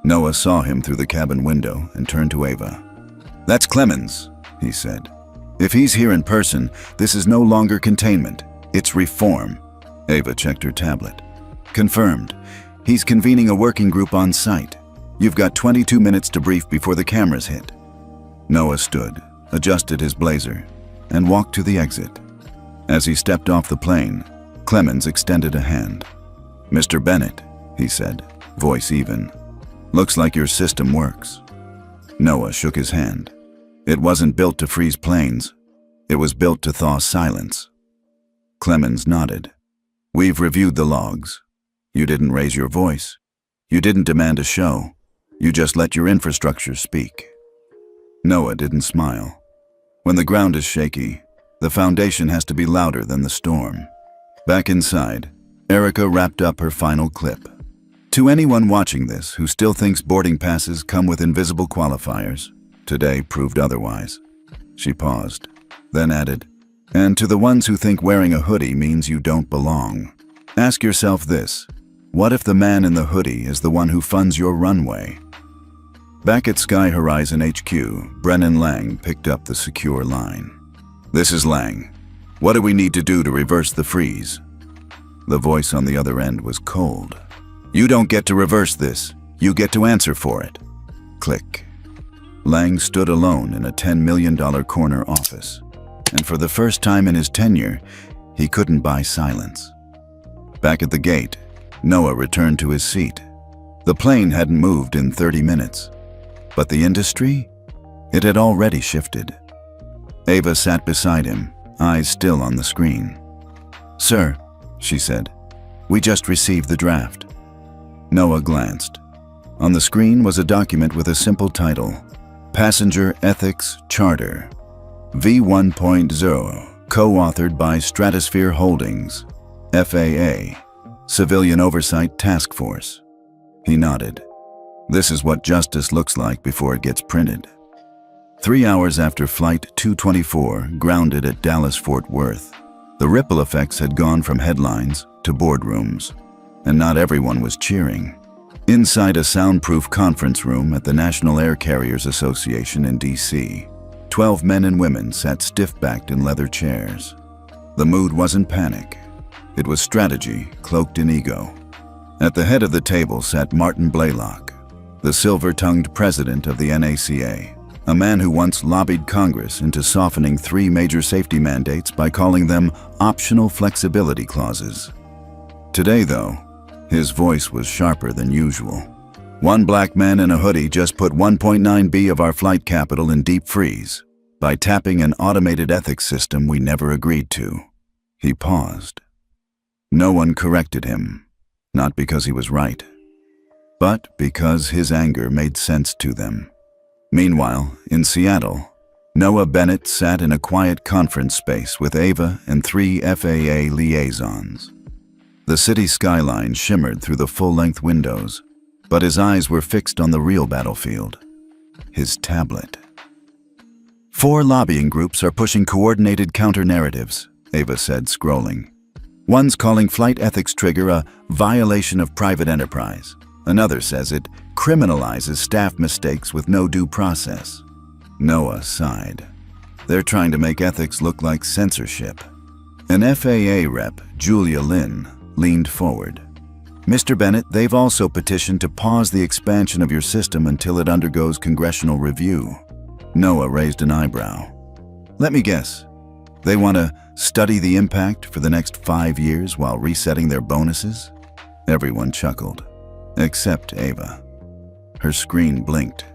Noah saw him through the cabin window and turned to Ava. "That's Clemens," he said. "If he's here in person, this is no longer containment. It's reform." Ava checked her tablet. "Confirmed. He's convening a working group on site. You've got 22 minutes to brief before the cameras hit." Noah stood, adjusted his blazer, and walked to the exit. As he stepped off the plane, Clemens extended a hand. "Mr. Bennett," he said, voice even. "Looks like your system works." Noah shook his hand. It wasn't built to freeze planes. It was built to thaw silence. Clemens nodded. "We've reviewed the logs. You didn't raise your voice. You didn't demand a show. You just let your infrastructure speak." Noah didn't smile. When the ground is shaky, the foundation has to be louder than the storm. Back inside, Erica wrapped up her final clip. To anyone watching this who still thinks boarding passes come with invisible qualifiers, today proved otherwise. She paused, then added, "And to the ones who think wearing a hoodie means you don't belong, ask yourself this: what if the man in the hoodie is the one who funds your runway?" Back at Sky Horizon HQ, Brennan Lang picked up the secure line. "This is Lang. What do we need to do to reverse the freeze?" The voice on the other end was cold. "You don't get to reverse this. You get to answer for it." Click. Lang stood alone in a $10 million corner office, and for the first time in his tenure, he couldn't buy silence. Back at the gate, Noah returned to his seat. The plane hadn't moved in 30 minutes, but the industry? It had already shifted. Ava sat beside him, eyes still on the screen. "Sir," she said, "we just received the draft." Noah glanced. On the screen was a document with a simple title: Passenger Ethics Charter, V1.0, co-authored by Stratosphere Holdings, FAA, Civilian Oversight Task Force. He nodded. This is what justice looks like before it gets printed. 3 hours after Flight 224 grounded at Dallas-Fort Worth, the ripple effects had gone from headlines to boardrooms, and not everyone was cheering. Inside a soundproof conference room at the National Air Carriers Association in D.C., 12 men and women sat stiff-backed in leather chairs. The mood wasn't panic. It was strategy cloaked in ego. At the head of the table sat Martin Blaylock, the silver-tongued president of the NACA, a man who once lobbied Congress into softening 3 major safety mandates by calling them optional flexibility clauses. Today, though, his voice was sharper than usual. "One black man in a hoodie just put 1.9 B of our flight capital in deep freeze by tapping an automated ethics system we never agreed to." He paused. No one corrected him, not because he was right, but because his anger made sense to them. Meanwhile, in Seattle, Noah Bennett sat in a quiet conference space with Ava and 3 FAA liaisons. The city skyline shimmered through the full-length windows, but his eyes were fixed on the real battlefield: his tablet. 4 lobbying groups are pushing coordinated counter-narratives, Ava said, scrolling. One's calling flight ethics trigger a violation of private enterprise. Another says it criminalizes staff mistakes with no due process. Noah sighed. They're trying to make ethics look like censorship. An FAA rep, Julia Lynn, leaned forward. "Mr. Bennett, they've also petitioned to pause the expansion of your system until it undergoes congressional review." Noah raised an eyebrow. Let me guess. They want to study the impact for the next 5 years while resetting their bonuses? Everyone chuckled, except Ava. Her screen blinked.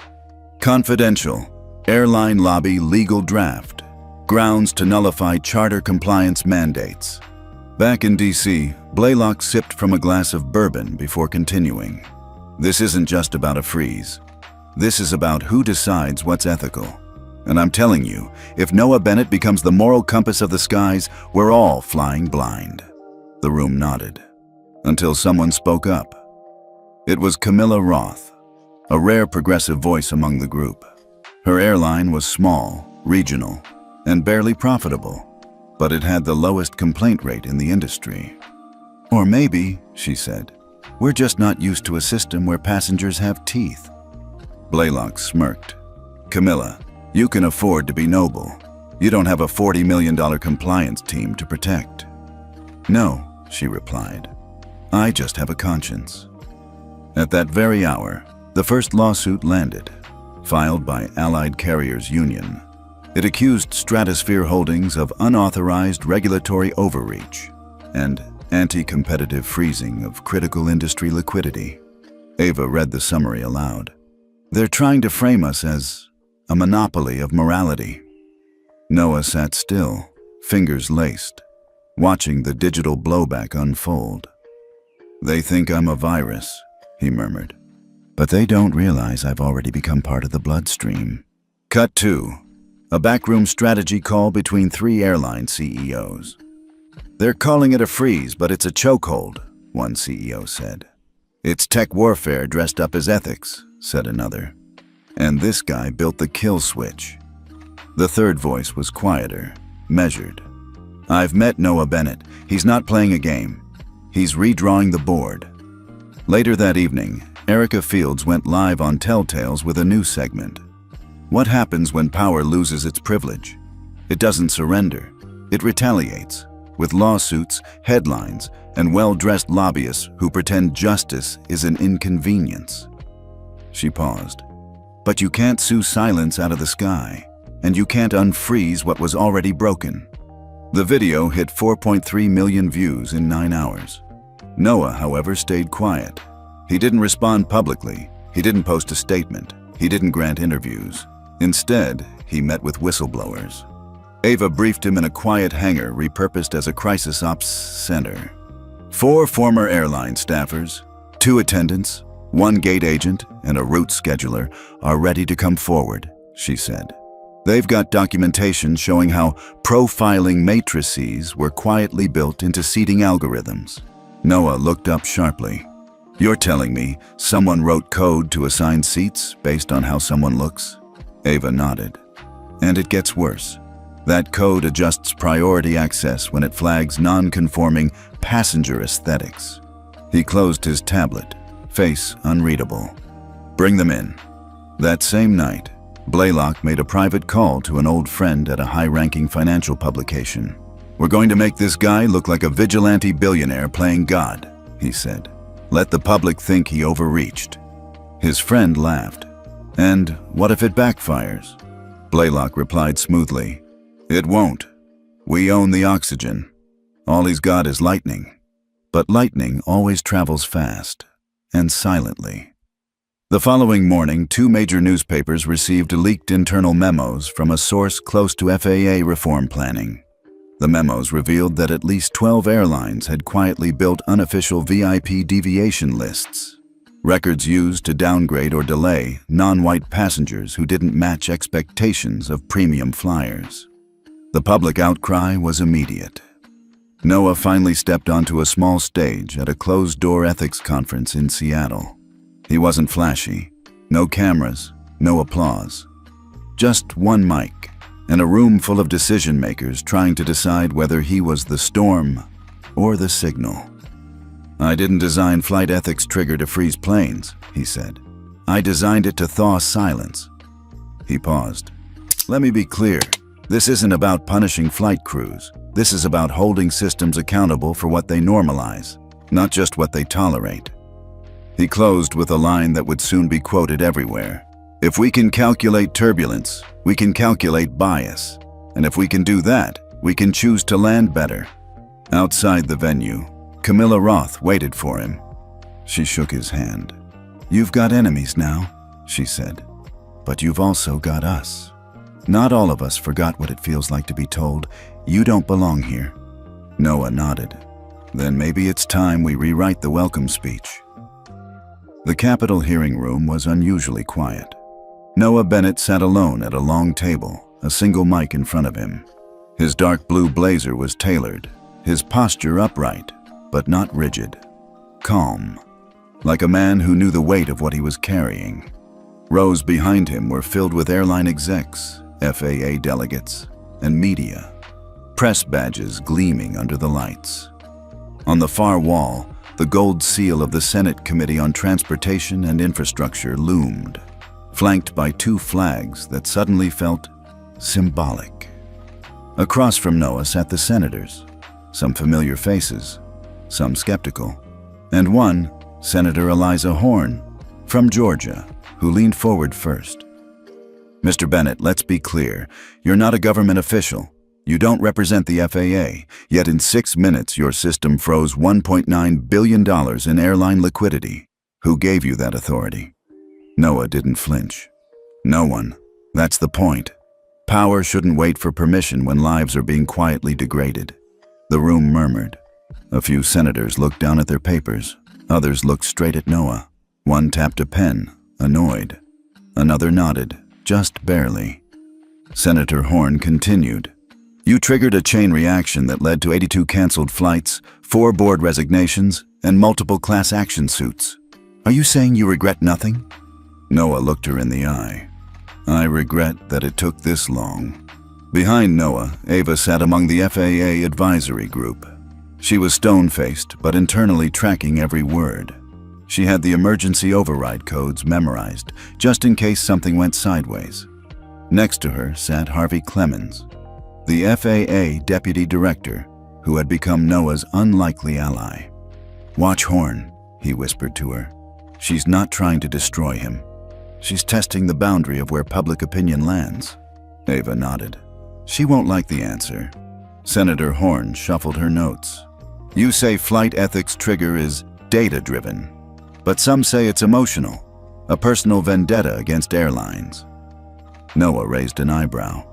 Confidential. Airline lobby legal draft. Grounds to nullify charter compliance mandates. Back in D.C., Blaylock sipped from a glass of bourbon before continuing. This isn't just about a freeze. This is about who decides what's ethical. And I'm telling you, if Noah Bennett becomes the moral compass of the skies, we're all flying blind. The room nodded, until someone spoke up. It was Camilla Roth, a rare progressive voice among the group. Her airline was small, regional, and barely profitable, but it had the lowest complaint rate in the industry. Or maybe, she said, we're just not used to a system where passengers have teeth. Blaylock smirked. Camilla, you can afford to be noble. You don't have a $40 million compliance team to protect. No, she replied. I just have a conscience. At that very hour, the first lawsuit landed, filed by Allied Carriers Union. It accused Stratosphere Holdings of unauthorized regulatory overreach and anti-competitive freezing of critical industry liquidity. Ava read the summary aloud. They're trying to frame us as a monopoly of morality. Noah sat still, fingers laced, watching the digital blowback unfold. They think I'm a virus, he murmured. But they don't realize I've already become part of the bloodstream. Cut 2. A backroom strategy call between 3 airline CEOs. They're calling it a freeze, but it's a chokehold, one CEO said. It's tech warfare dressed up as ethics, said another. And this guy built the kill switch. The third voice was quieter, measured. I've met Noah Bennett. He's not playing a game. He's redrawing the board. Later that evening, Erica Fields went live on Telltales with a new segment. What happens when power loses its privilege? It doesn't surrender. It retaliates, with lawsuits, headlines, and well-dressed lobbyists who pretend justice is an inconvenience. She paused. But you can't sue silence out of the sky, and you can't unfreeze what was already broken. The video hit 4.3 million views in 9 hours. Noah, however, stayed quiet. He didn't respond publicly. He didn't post a statement. He didn't grant interviews. Instead, he met with whistleblowers. Ava briefed him in a quiet hangar repurposed as a crisis ops center. 4 former airline staffers, 2 attendants, 1 gate agent, and a route scheduler are ready to come forward, she said. They've got documentation showing how profiling matrices were quietly built into seating algorithms. Noah looked up sharply. You're telling me someone wrote code to assign seats based on how someone looks? Ava nodded. And it gets worse. That code adjusts priority access when it flags non-conforming passenger aesthetics. He closed his tablet, face unreadable. Bring them in. That same night, Blaylock made a private call to an old friend at a high-ranking financial publication. We're going to make this guy look like a vigilante billionaire playing God, he said. Let the public think he overreached. His friend laughed. And what if it backfires? Blaylock replied smoothly. It won't. We own the oxygen. All he's got is lightning. But lightning always travels fast and silently. The following morning, 2 major newspapers received leaked internal memos from a source close to FAA reform planning. The memos revealed that at least 12 airlines had quietly built unofficial VIP deviation lists, records used to downgrade or delay non-white passengers who didn't match expectations of premium flyers. The public outcry was immediate. Noah finally stepped onto a small stage at a closed-door ethics conference in Seattle. He wasn't flashy. No cameras, no applause. Just 1 mic and a room full of decision-makers trying to decide whether he was the storm or the signal. I didn't design flight ethics trigger to freeze planes, he said. I designed it to thaw silence. He paused. Let me be clear. This isn't about punishing flight crews. This is about holding systems accountable for what they normalize, not just what they tolerate. He closed with a line that would soon be quoted everywhere. If we can calculate turbulence, we can calculate bias. And if we can do that, we can choose to land better. Outside the venue, Camilla Roth waited for him. She shook his hand. "You've got enemies now," she said. "But you've also got us. Not all of us forgot what it feels like to be told, 'You don't belong here.'" Noah nodded. "Then maybe it's time we rewrite the welcome speech." The Capitol hearing room was unusually quiet. Noah Bennett sat alone at a long table, a single mic in front of him. His dark blue blazer was tailored, his posture upright, but not rigid. Calm, like a man who knew the weight of what he was carrying. Rows behind him were filled with airline execs, FAA delegates, and media, press badges gleaming under the lights. On the far wall, the gold seal of the Senate Committee on Transportation and Infrastructure loomed, flanked by two flags that suddenly felt symbolic. Across from Noah sat the senators, some familiar faces, some skeptical, and one, Senator Eliza Horn, from Georgia, who leaned forward first. "Mr. Bennett, let's be clear. You're not a government official. You don't represent the FAA, yet in 6 minutes your system froze $1.9 billion in airline liquidity. Who gave you that authority?" Noah didn't flinch. "No one. That's the point. Power shouldn't wait for permission when lives are being quietly degraded." The room murmured. A few senators looked down at their papers. Others looked straight at Noah. One tapped a pen, annoyed. Another nodded, just barely. Senator Horn continued. "You triggered a chain reaction that led to 82 canceled flights, 4 board resignations, and multiple class action suits. Are you saying you regret nothing?" Noah looked her in the eye. "I regret that it took this long." Behind Noah, Ava sat among the FAA advisory group. She was stone-faced, but internally tracking every word. She had the emergency override codes memorized, just in case something went sideways. Next to her sat Harvey Clemens, the FAA deputy director, who had become Noah's unlikely ally. "Watch Horn," he whispered to her. "She's not trying to destroy him. She's testing the boundary of where public opinion lands." Ava nodded. "She won't like the answer." Senator Horn shuffled her notes. "You say flight ethics trigger is data-driven, but some say it's emotional, a personal vendetta against airlines." Noah raised an eyebrow.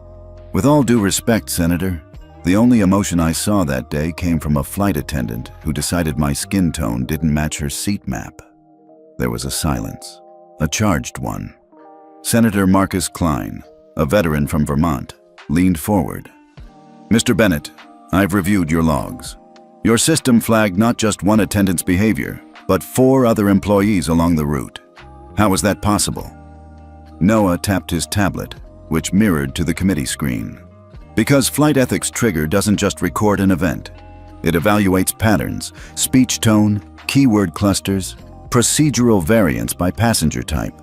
"With all due respect, Senator, the only emotion I saw that day came from a flight attendant who decided my skin tone didn't match her seat map." There was a silence, a charged one. Senator Marcus Klein, a veteran from Vermont, leaned forward. "Mr. Bennett, I've reviewed your logs. Your system flagged not just one attendant's behavior, but 4 other employees along the route. How was that possible?" Noah tapped his tablet, which mirrored to the committee screen. "Because Flight Ethics Trigger doesn't just record an event. It evaluates patterns, speech tone, keyword clusters, procedural variance by passenger type.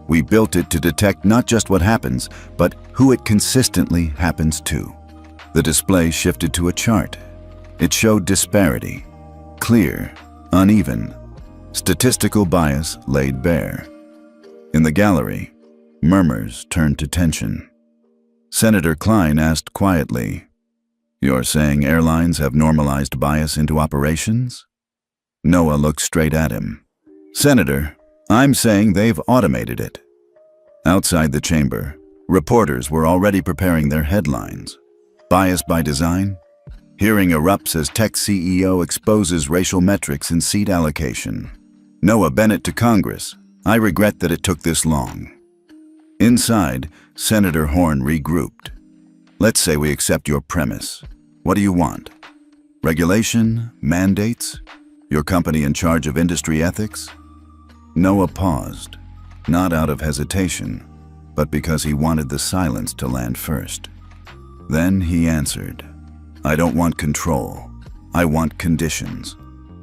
We built it to detect not just what happens, but who it consistently happens to." The display shifted to a chart. It showed disparity, clear, uneven, statistical bias laid bare. In the gallery, murmurs turned to tension. Senator Klein asked quietly, "You're saying airlines have normalized bias into operations?" Noah looked straight at him. "Senator, I'm saying they've automated it." Outside the chamber, reporters were already preparing their headlines. Bias by design? Hearing erupts as tech CEO exposes racial metrics in seat allocation. Noah Bennett to Congress, "I regret that it took this long." Inside, Senator Horn regrouped. "Let's say we accept your premise. What do you want? Regulation? Mandates? Your company in charge of industry ethics?" Noah paused, not out of hesitation, but because he wanted the silence to land first. Then he answered, "I don't want control. I want conditions.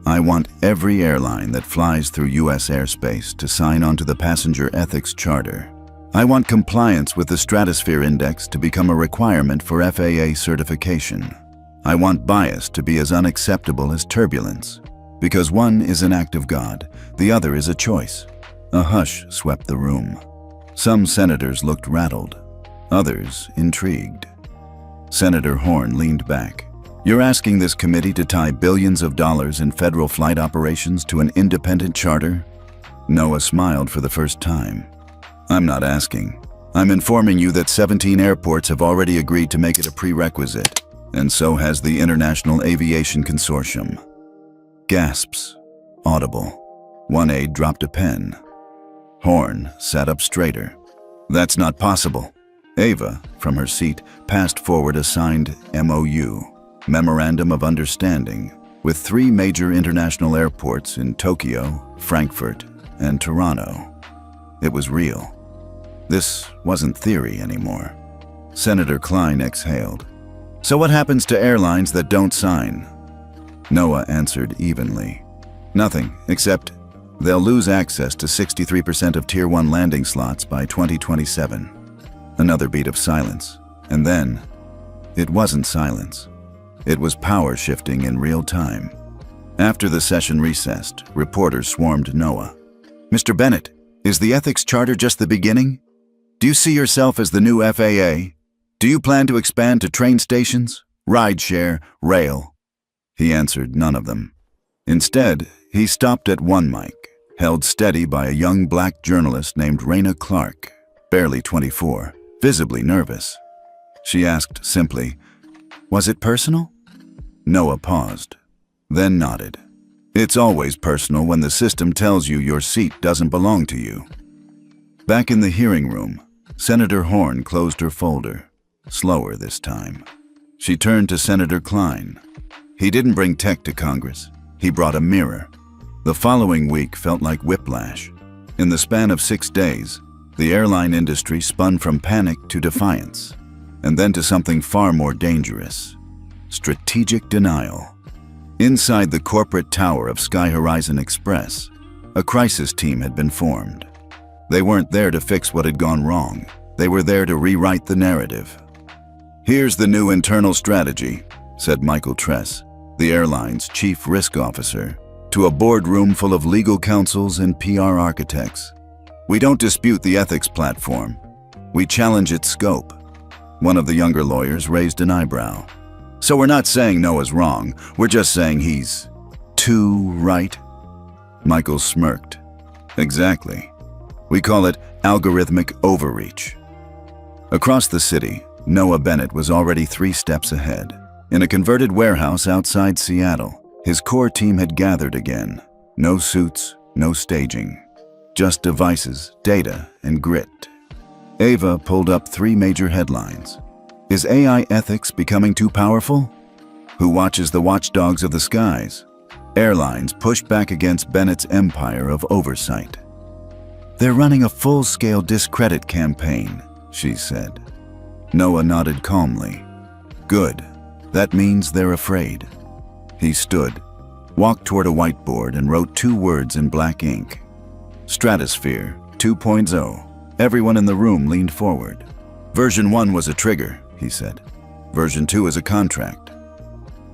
I want every airline that flies through U.S. airspace to sign onto the Passenger Ethics Charter. I want compliance with the Stratosphere Index to become a requirement for FAA certification. I want bias to be as unacceptable as turbulence, because one is an act of God, the other is a choice." A hush swept the room. Some senators looked rattled, others intrigued. Senator Horn leaned back. "You're asking this committee to tie billions of dollars in federal flight operations to an independent charter?" Noah smiled for the first time. "I'm not asking. I'm informing you that 17 airports have already agreed to make it a prerequisite, and so has the International Aviation Consortium." Gasps. Audible. One aide dropped a pen. Horn sat up straighter. "That's not possible." Ava, from her seat, passed forward a signed MOU, Memorandum of Understanding, with 3 major international airports in Tokyo, Frankfurt, and Toronto. It was real. This wasn't theory anymore. Senator Klein exhaled. "So what happens to airlines that don't sign?" Noah answered evenly. "Nothing, except they'll lose access to 63% of Tier 1 landing slots by 2027. Another beat of silence. And then, it wasn't silence. It was power shifting in real time. After the session recessed, reporters swarmed Noah. "Mr. Bennett, is the ethics charter just the beginning? Do you see yourself as the new FAA? Do you plan to expand to train stations, rideshare, rail?" He answered none of them. Instead, he stopped at one mic, held steady by a young black journalist named Raina Clark, barely 24, visibly nervous. She asked simply, "Was it personal?" Noah paused, then nodded. "It's always personal when the system tells you your seat doesn't belong to you." Back in the hearing room, Senator Horn closed her folder, slower this time. She turned to Senator Klein. He didn't bring tech to Congress. He brought a mirror. The following week felt like whiplash. In the span of 6 days, the airline industry spun from panic to defiance, and then to something far more dangerous: strategic denial. Inside the corporate tower of Sky Horizon Express, a crisis team had been formed. They weren't there to fix what had gone wrong. They were there to rewrite the narrative. "Here's the new internal strategy," said Michael Tress, the airline's chief risk officer, to a boardroom full of legal counsels and PR architects. "We don't dispute the ethics platform. We challenge its scope." One of the younger lawyers raised an eyebrow. "So we're not saying Noah's wrong, we're just saying he's too right?" Michael smirked. "Exactly. We call it algorithmic overreach." Across the city, Noah Bennett was already 3 steps ahead. In a converted warehouse outside Seattle, his core team had gathered again. No suits, no staging. Just devices, data, and grit. Ava pulled up 3 major headlines. Is AI ethics becoming too powerful? Who watches the watchdogs of the skies? Airlines push back against Bennett's empire of oversight. "They're running a full-scale discredit campaign," she said. Noah nodded calmly. "Good. That means they're afraid." He stood, walked toward a whiteboard and wrote 2 words in black ink. "Stratosphere 2.0. Everyone in the room leaned forward. "Version 1 was a trigger," he said. "Version 2 is a contract."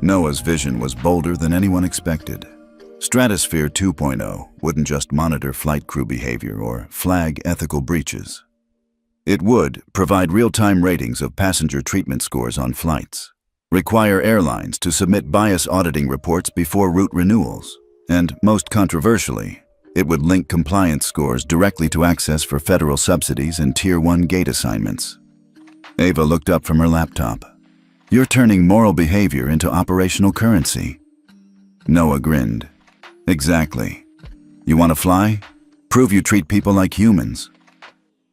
Noah's vision was bolder than anyone expected. Stratosphere 2.0 wouldn't just monitor flight crew behavior or flag ethical breaches. It would provide real-time ratings of passenger treatment scores on flights, require airlines to submit bias auditing reports before route renewals, and, most controversially, it would link compliance scores directly to access for federal subsidies and Tier 1 gate assignments. Ava looked up from her laptop. "You're turning moral behavior into operational currency." Noah grinned. "Exactly. You want to fly? Prove you treat people like humans."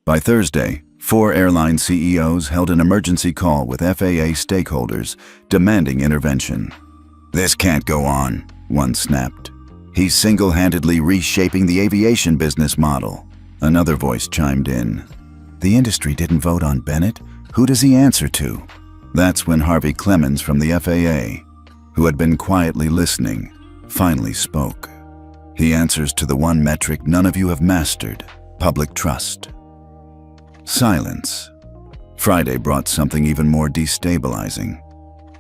By Thursday, 4 airline CEOs held an emergency call with FAA stakeholders demanding intervention. "This can't go on," one snapped. "He's single-handedly reshaping the aviation business model." Another voice chimed in. "The industry didn't vote on Bennett. Who does he answer to?" That's when Harvey Clemens from the FAA, who had been quietly listening, finally spoke. "He answers to the one metric none of you have mastered: public trust." Silence. Friday brought something even more destabilizing.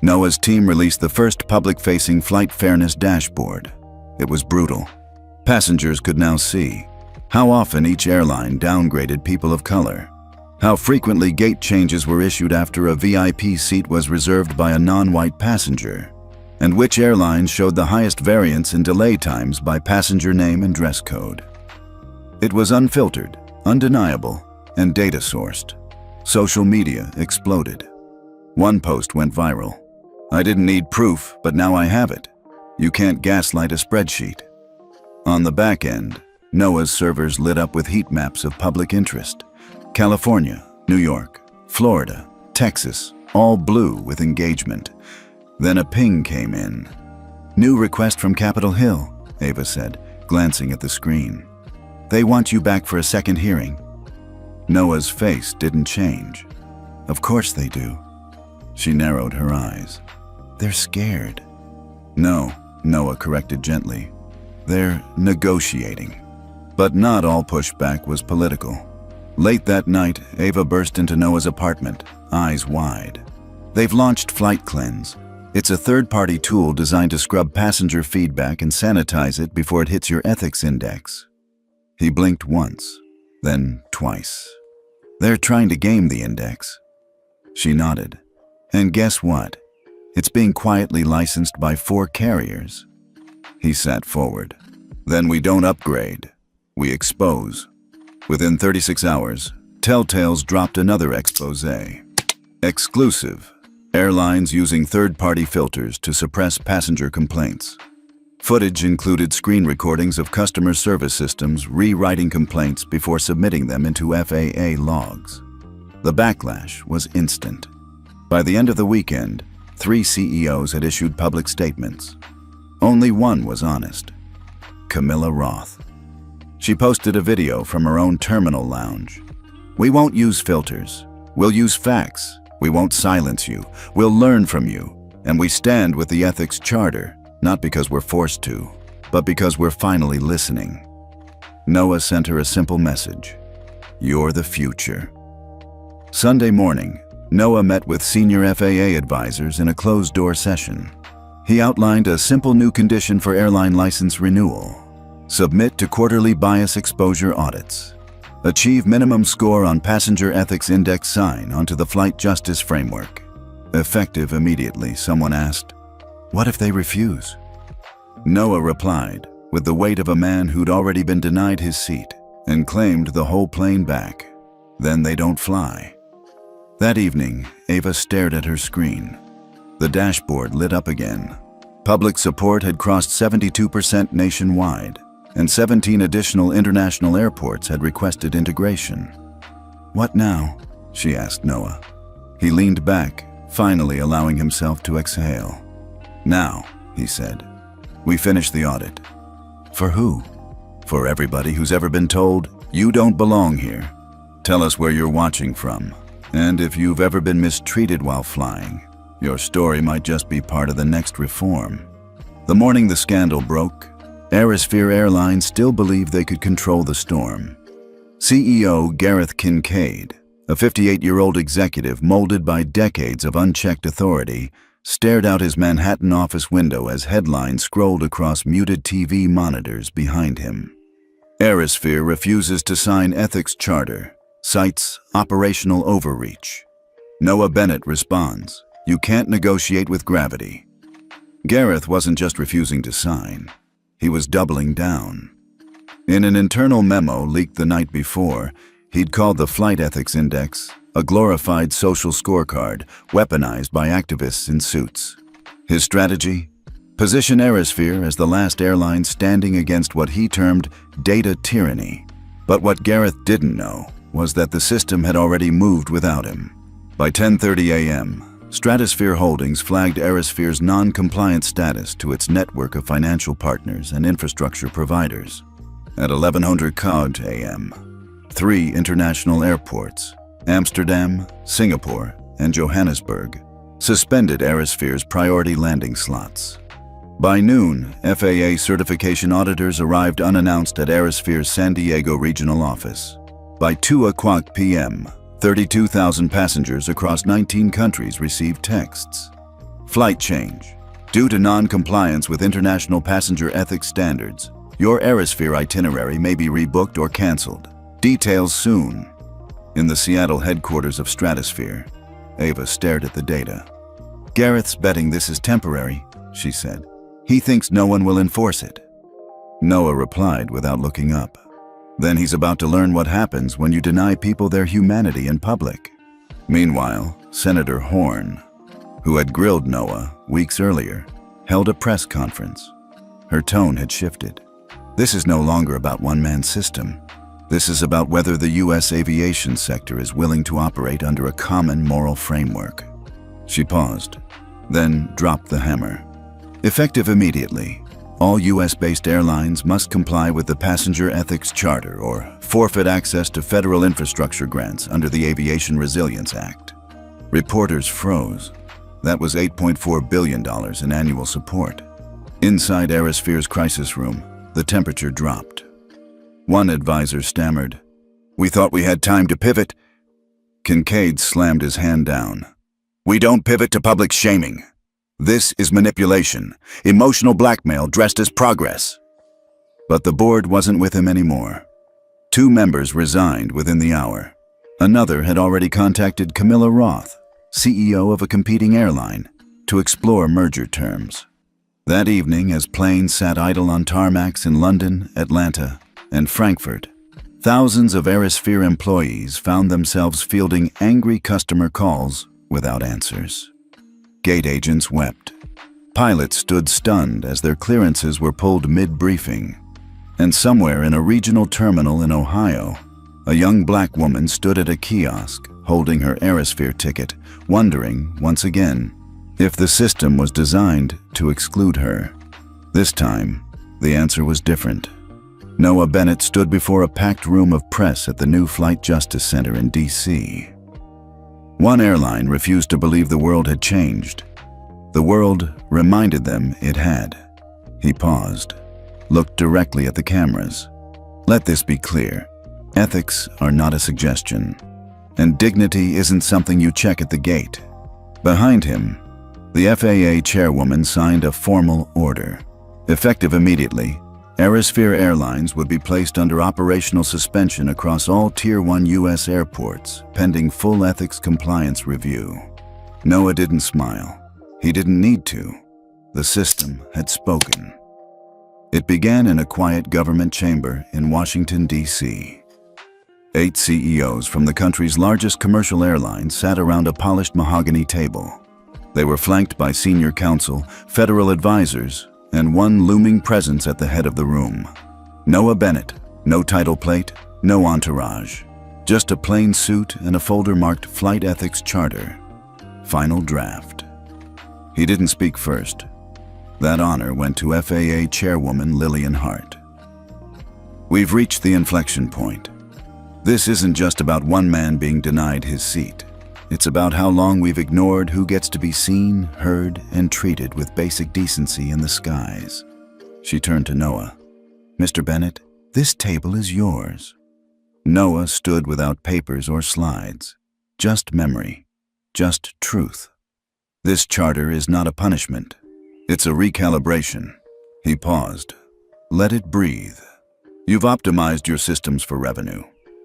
Noah's team released the first public-facing flight fairness dashboard. It was brutal. Passengers could now see how often each airline downgraded people of color, how frequently gate changes were issued after a VIP seat was reserved by a non-white passenger, and which airline showed the highest variance in delay times by passenger name and dress code. It was unfiltered, undeniable, and data-sourced. Social media exploded. One post went viral. "I didn't need proof, but now I have it. You can't gaslight a spreadsheet." On the back end, NOAA's servers lit up with heat maps of public interest. California, New York, Florida, Texas, all blue with engagement. Then a ping came in. "New request from Capitol Hill," Ava said, glancing at the screen. "They want you back for a second hearing." Noah's face didn't change. "Of course they do." She narrowed her eyes. "They're scared." "No," Noah corrected gently. "They're negotiating." But not all pushback was political. Late that night, Ava burst into Noah's apartment, eyes wide. "They've launched Flight Cleanse. It's a third-party tool designed to scrub passenger feedback and sanitize it before it hits your ethics index." He blinked once, then twice. "They're trying to game the index." She nodded. "And guess what? It's being quietly licensed by 4 carriers." He sat forward. "Then we don't upgrade. We expose." Within 36 hours, Telltales dropped another expose. Exclusive. Airlines using third-party filters to suppress passenger complaints. Footage included screen recordings of customer service systems rewriting complaints before submitting them into FAA logs. The backlash was instant. By the end of the weekend, 3 CEOs had issued public statements. Only one was honest: Camilla Roth. She posted a video from her own terminal lounge. "We won't use filters. We'll use facts. We won't silence you. We'll learn from you. And we stand with the ethics charter, not because we're forced to, but because we're finally listening." Noah sent her a simple message: "You're the future." Sunday morning, Noah met with senior FAA advisors in a closed-door session. He outlined a simple new condition for airline license renewal: submit to quarterly bias exposure audits. Achieve minimum score on Passenger Ethics Index sign onto the Flight Justice Framework. Effective immediately, someone asked. "What if they refuse?" Noah replied, with the weight of a man who'd already been denied his seat, and claimed the whole plane back. Then they don't fly. That evening, Ava stared at her screen. The dashboard lit up again. Public support had crossed 72% nationwide, and 17 additional international airports had requested integration. "What now?" she asked Noah. He leaned back, finally allowing himself to exhale. "Now," he said, "we finish the audit." "For who?" "For everybody who's ever been told, 'You don't belong here.' Tell us where you're watching from. And if you've ever been mistreated while flying, your story might just be part of the next reform." The morning the scandal broke, Aerosphere Airlines still believed they could control the storm. CEO Gareth Kincaid, a 58-year-old executive molded by decades of unchecked authority, stared out his Manhattan office window as headlines scrolled across muted TV monitors behind him. Aerosphere refuses to sign ethics charter, cites operational overreach. Noah Bennett responds, "You can't negotiate with gravity." Gareth wasn't just refusing to sign. He was doubling down. In an internal memo leaked the night before, he'd called the Flight Ethics Index a glorified social scorecard weaponized by activists in suits. His strategy? Position Aerosphere as the last airline standing against what he termed data tyranny. But what Gareth didn't know was that the system had already moved without him. By 10:30 a.m., Stratosphere Holdings flagged Aerosphere's non-compliant status to its network of financial partners and infrastructure providers. At 1100 COD a.m., 3 international airports, Amsterdam, Singapore, and Johannesburg, suspended Aerosphere's priority landing slots. By noon, FAA certification auditors arrived unannounced at Aerosphere's San Diego regional office. By 2:00 p.m., 32,000 passengers across 19 countries received texts. Flight change. Due to non-compliance with international passenger ethics standards, Your Aerosphere itinerary may be rebooked or canceled. Details soon. In the Seattle headquarters of Stratosphere, Ava stared at the data. Gareth's betting this is temporary, she said. He thinks no one will enforce it. Noah replied without looking up. Then he's about to learn what happens when you deny people their humanity in public. Meanwhile, Senator Horn, who had grilled Noah weeks earlier, held a press conference. Her tone had shifted. This is no longer about one-man system. This is about whether the U.S. aviation sector is willing to operate under a common moral framework. She paused, then dropped the hammer. Effective immediately, all U.S.-based airlines must comply with the Passenger Ethics Charter or forfeit access to federal infrastructure grants under the Aviation Resilience Act. Reporters froze. That was $8.4 billion in annual support. Inside Aerosphere's crisis room, the temperature dropped. One advisor stammered, "We thought we had time to pivot." Kincaid slammed his hand down. "We don't pivot to public shaming. This is manipulation, emotional blackmail dressed as progress." But the board wasn't with him anymore. 2 members resigned within the hour. Another had already contacted Camilla Roth, CEO of a competing airline, to explore merger terms. That evening, as planes sat idle on tarmacs in London, Atlanta, and Frankfurt, thousands of Aerosphere employees found themselves fielding angry customer calls without answers. Gate agents wept. Pilots stood stunned as their clearances were pulled mid-briefing. And somewhere in a regional terminal in Ohio, a young black woman stood at a kiosk holding her Aerosphere ticket, wondering, once again, if the system was designed to exclude her. This time, the answer was different. Noah Bennett stood before a packed room of press at the new Flight Justice Center in D.C. One airline refused to believe the world had changed. The world reminded them it had. He paused, looked directly at the cameras. Let this be clear. Ethics are not a suggestion, and dignity isn't something you check at the gate. Behind him, the FAA chairwoman signed a formal order. Effective immediately, Aerosphere Airlines would be placed under operational suspension across all Tier 1 U.S. airports, pending full ethics compliance review. Noah didn't smile. He didn't need to. The system had spoken. It began in a quiet government chamber in Washington, D.C. 8 CEOs from the country's largest commercial airlines sat around a polished mahogany table. They were flanked by senior counsel, federal advisors, and one looming presence at the head of the room. Noah Bennett, no title plate, no entourage. Just a plain suit and a folder marked Flight Ethics Charter. Final draft. He didn't speak first. That honor went to FAA Chairwoman Lillian Hart. We've reached the inflection point. This isn't just about one man being denied his seat. It's about how long we've ignored who gets to be seen, heard, and treated with basic decency in the skies. She turned to Noah. "Mr. Bennett, this table is yours." Noah stood without papers or slides. Just memory. Just truth. This charter is not a punishment. It's a recalibration. He paused. Let it breathe. You've optimized your systems for revenue.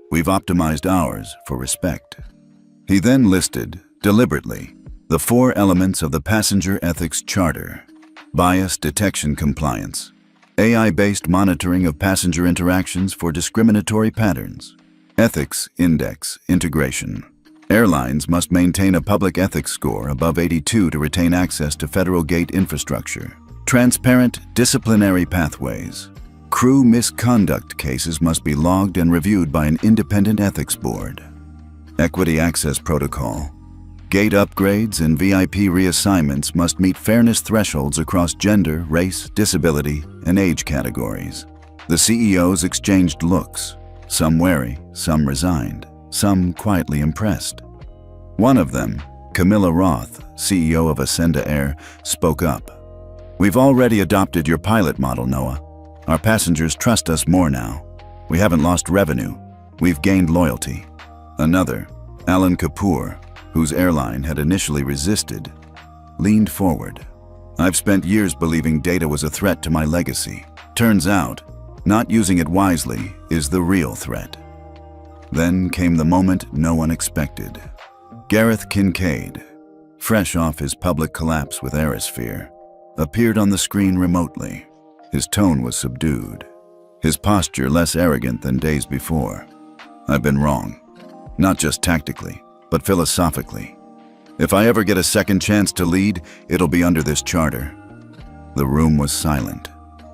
We've optimized ours for respect. He then listed, deliberately, the 4 elements of the Passenger Ethics Charter: bias detection compliance, AI-based monitoring of passenger interactions for discriminatory patterns, ethics index integration. Airlines must maintain a public ethics score above 82 to retain access to federal gate infrastructure, transparent disciplinary pathways. Crew misconduct cases must be logged and reviewed by an independent ethics board. Equity Access Protocol. Gate upgrades and VIP reassignments must meet fairness thresholds across gender, race, disability, and age categories. The CEOs exchanged looks, some wary, some resigned, some quietly impressed. One of them, Camilla Roth, CEO of Ascenda Air, spoke up. "We've already adopted your pilot model, Noah. Our passengers trust us more now. We haven't lost revenue. We've gained loyalty." Another, Alan Kapoor, whose airline had initially resisted, leaned forward. "I've spent years believing data was a threat to my legacy. Turns out, Not using it wisely is the real threat. Then came the moment no one expected. Gareth Kincaid, fresh off his public collapse with Aerosphere, appeared on the screen remotely. His tone was subdued, his posture less arrogant than days before. I've been wrong, not just tactically, but philosophically. If I ever get a second chance to lead, it'll be under this charter. The room was silent,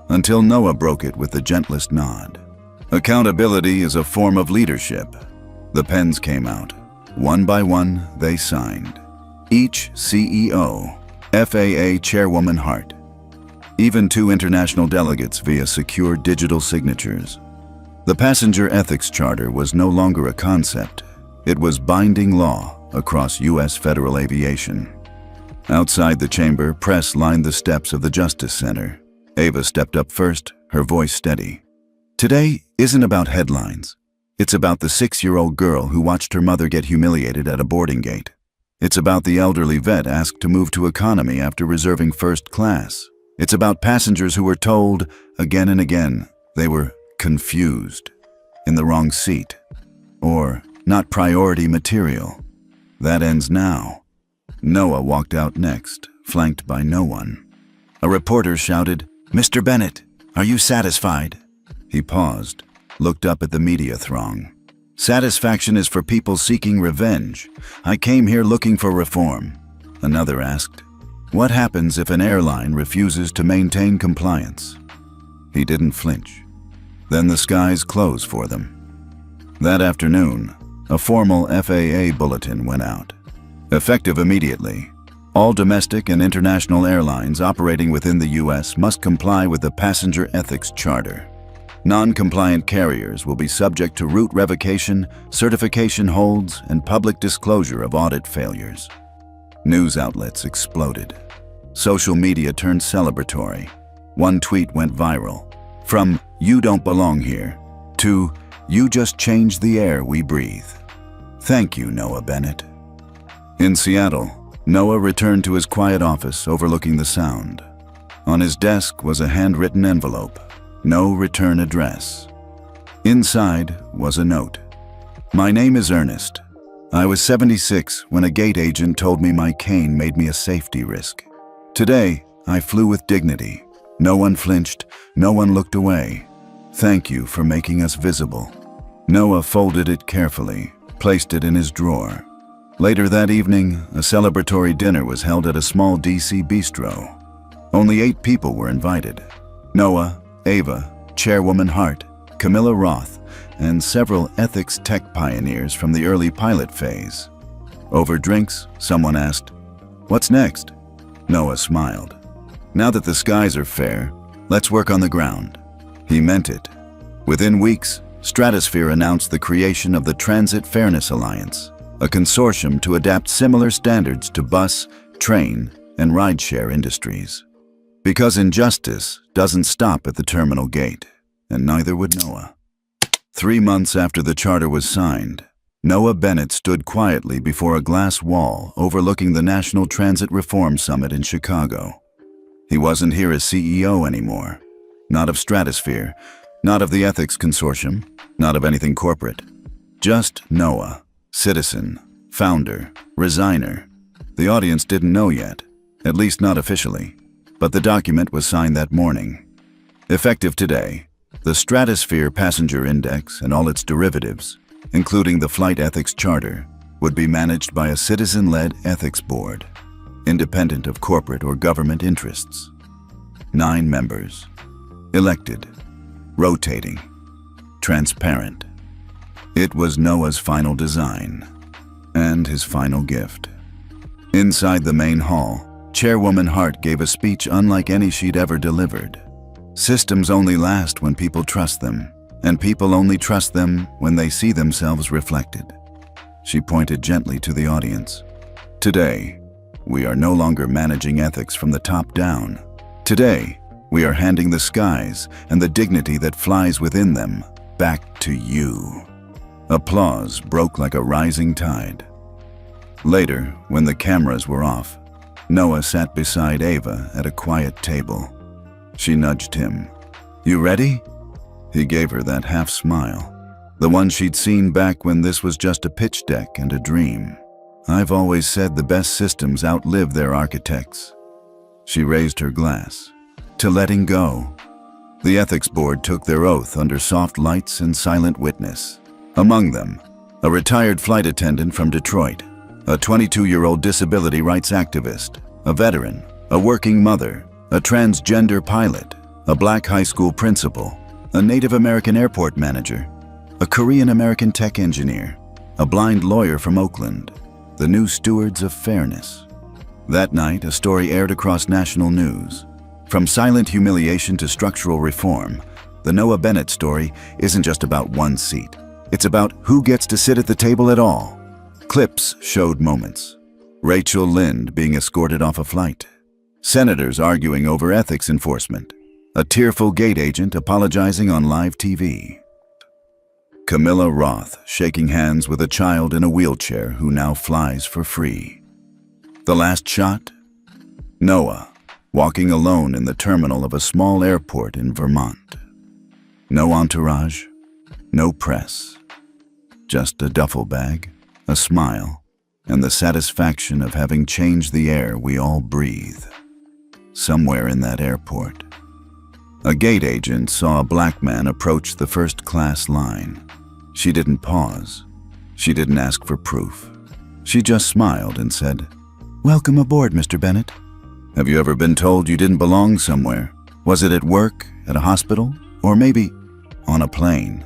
until Noah broke it with the gentlest nod. Accountability is a form of leadership. The pens came out. One by one, they signed. Each CEO, FAA Chairwoman Hart. Even 2 international delegates via secure digital signatures. The Passenger Ethics Charter was no longer a concept. It was binding law across U.S. federal aviation. Outside the chamber, press lined the steps of the Justice Center. Ava stepped up first, her voice steady. Today isn't about headlines. It's about the 6-year-old girl who watched her mother get humiliated at a boarding gate. It's about the elderly vet asked to move to economy after reserving first class. It's about passengers who were told, again and again, they were confused, in the wrong seat, or not priority material. That ends now. Noah walked out next, flanked by no one. A reporter shouted, "Mr. Bennett, are you satisfied?" He paused, looked up at the media throng. "Satisfaction is for people seeking revenge. I came here looking for reform." Another asked, "What happens if an airline refuses to maintain compliance?" He didn't flinch. Then the skies closed for them. That afternoon, a formal FAA bulletin went out. Effective immediately, all domestic and international airlines operating within the U.S. must comply with the Passenger Ethics Charter. Non-compliant carriers will be subject to route revocation, certification holds, and public disclosure of audit failures. News outlets exploded. Social media turned celebratory. One tweet went viral. From "You don't belong here" to "You just changed the air we breathe." Thank you, Noah Bennett. In Seattle, Noah returned to his quiet office overlooking the Sound. On his desk was a handwritten envelope, no return address. Inside was a note. "My name is Ernest. I was 76 when a gate agent told me my cane made me a safety risk. Today, I flew with dignity. No one flinched, no one looked away. Thank you for making us visible." Noah folded it carefully, placed it in his drawer. Later that evening, a celebratory dinner was held at a small DC bistro. Only 8 people were invited. Noah, Ava, Chairwoman Hart, Camilla Roth, and several ethics tech pioneers from the early pilot phase. Over drinks, someone asked, "What's next?" Noah smiled. "Now that the skies are fair, let's work on the ground." He meant it. Within weeks, Stratosphere announced the creation of the Transit Fairness Alliance, a consortium to adapt similar standards to bus, train, and rideshare industries. Because injustice doesn't stop at the terminal gate, and neither would Noah. 3 months after the charter was signed, Noah Bennett stood quietly before a glass wall overlooking the National Transit Reform Summit in Chicago. He wasn't here as CEO anymore. Not of Stratosphere, not of the Ethics Consortium, not of anything corporate. Just Noah, citizen, founder, resigner. The audience didn't know yet, at least not officially, but the document was signed that morning. Effective today, the Stratosphere Passenger Index and all its derivatives, including the Flight Ethics Charter, would be managed by a citizen-led ethics board, independent of corporate or government interests. 9 members, elected, rotating, transparent. It was Noah's final design, and his final gift. Inside the main hall, Chairwoman Hart gave a speech unlike any she'd ever delivered. Systems only last when people trust them, and people only trust them when they see themselves reflected. She pointed gently to the audience. Today, we are no longer managing ethics from the top down. Today, we are handing the skies and the dignity that flies within them back to you. Applause broke like a rising tide. Later, when the cameras were off, Noah sat beside Ava at a quiet table. She nudged him. "You ready?" He gave her that half smile, the one she'd seen back when this was just a pitch deck and a dream. I've always said the best systems outlive their architects. She raised her glass. To letting go. The ethics board took their oath under soft lights and silent witness. Among them, a retired flight attendant from Detroit, a 22-year-old disability rights activist, a veteran, a working mother, a transgender pilot, a black high school principal, a Native American airport manager, a Korean American tech engineer, a blind lawyer from Oakland, the new stewards of fairness. That night, a story aired across national news. From silent humiliation to structural reform, the Noah Bennett story isn't just about one seat. It's about who gets to sit at the table at all. Clips showed moments. Rachel Lind being escorted off a flight. Senators arguing over ethics enforcement. A tearful gate agent apologizing on live TV. Camilla Roth shaking hands with a child in a wheelchair who now flies for free. The last shot? Noah, walking alone in the terminal of a small airport in Vermont. No entourage, no press. Just a duffel bag, a smile, and the satisfaction of having changed the air we all breathe. Somewhere in that airport, a gate agent saw a black man approach the first-class line. She didn't pause. She didn't ask for proof. She just smiled and said, "Welcome aboard, Mr. Bennett." Have you ever been told you didn't belong somewhere? Was it at work, at a hospital, or maybe on a plane?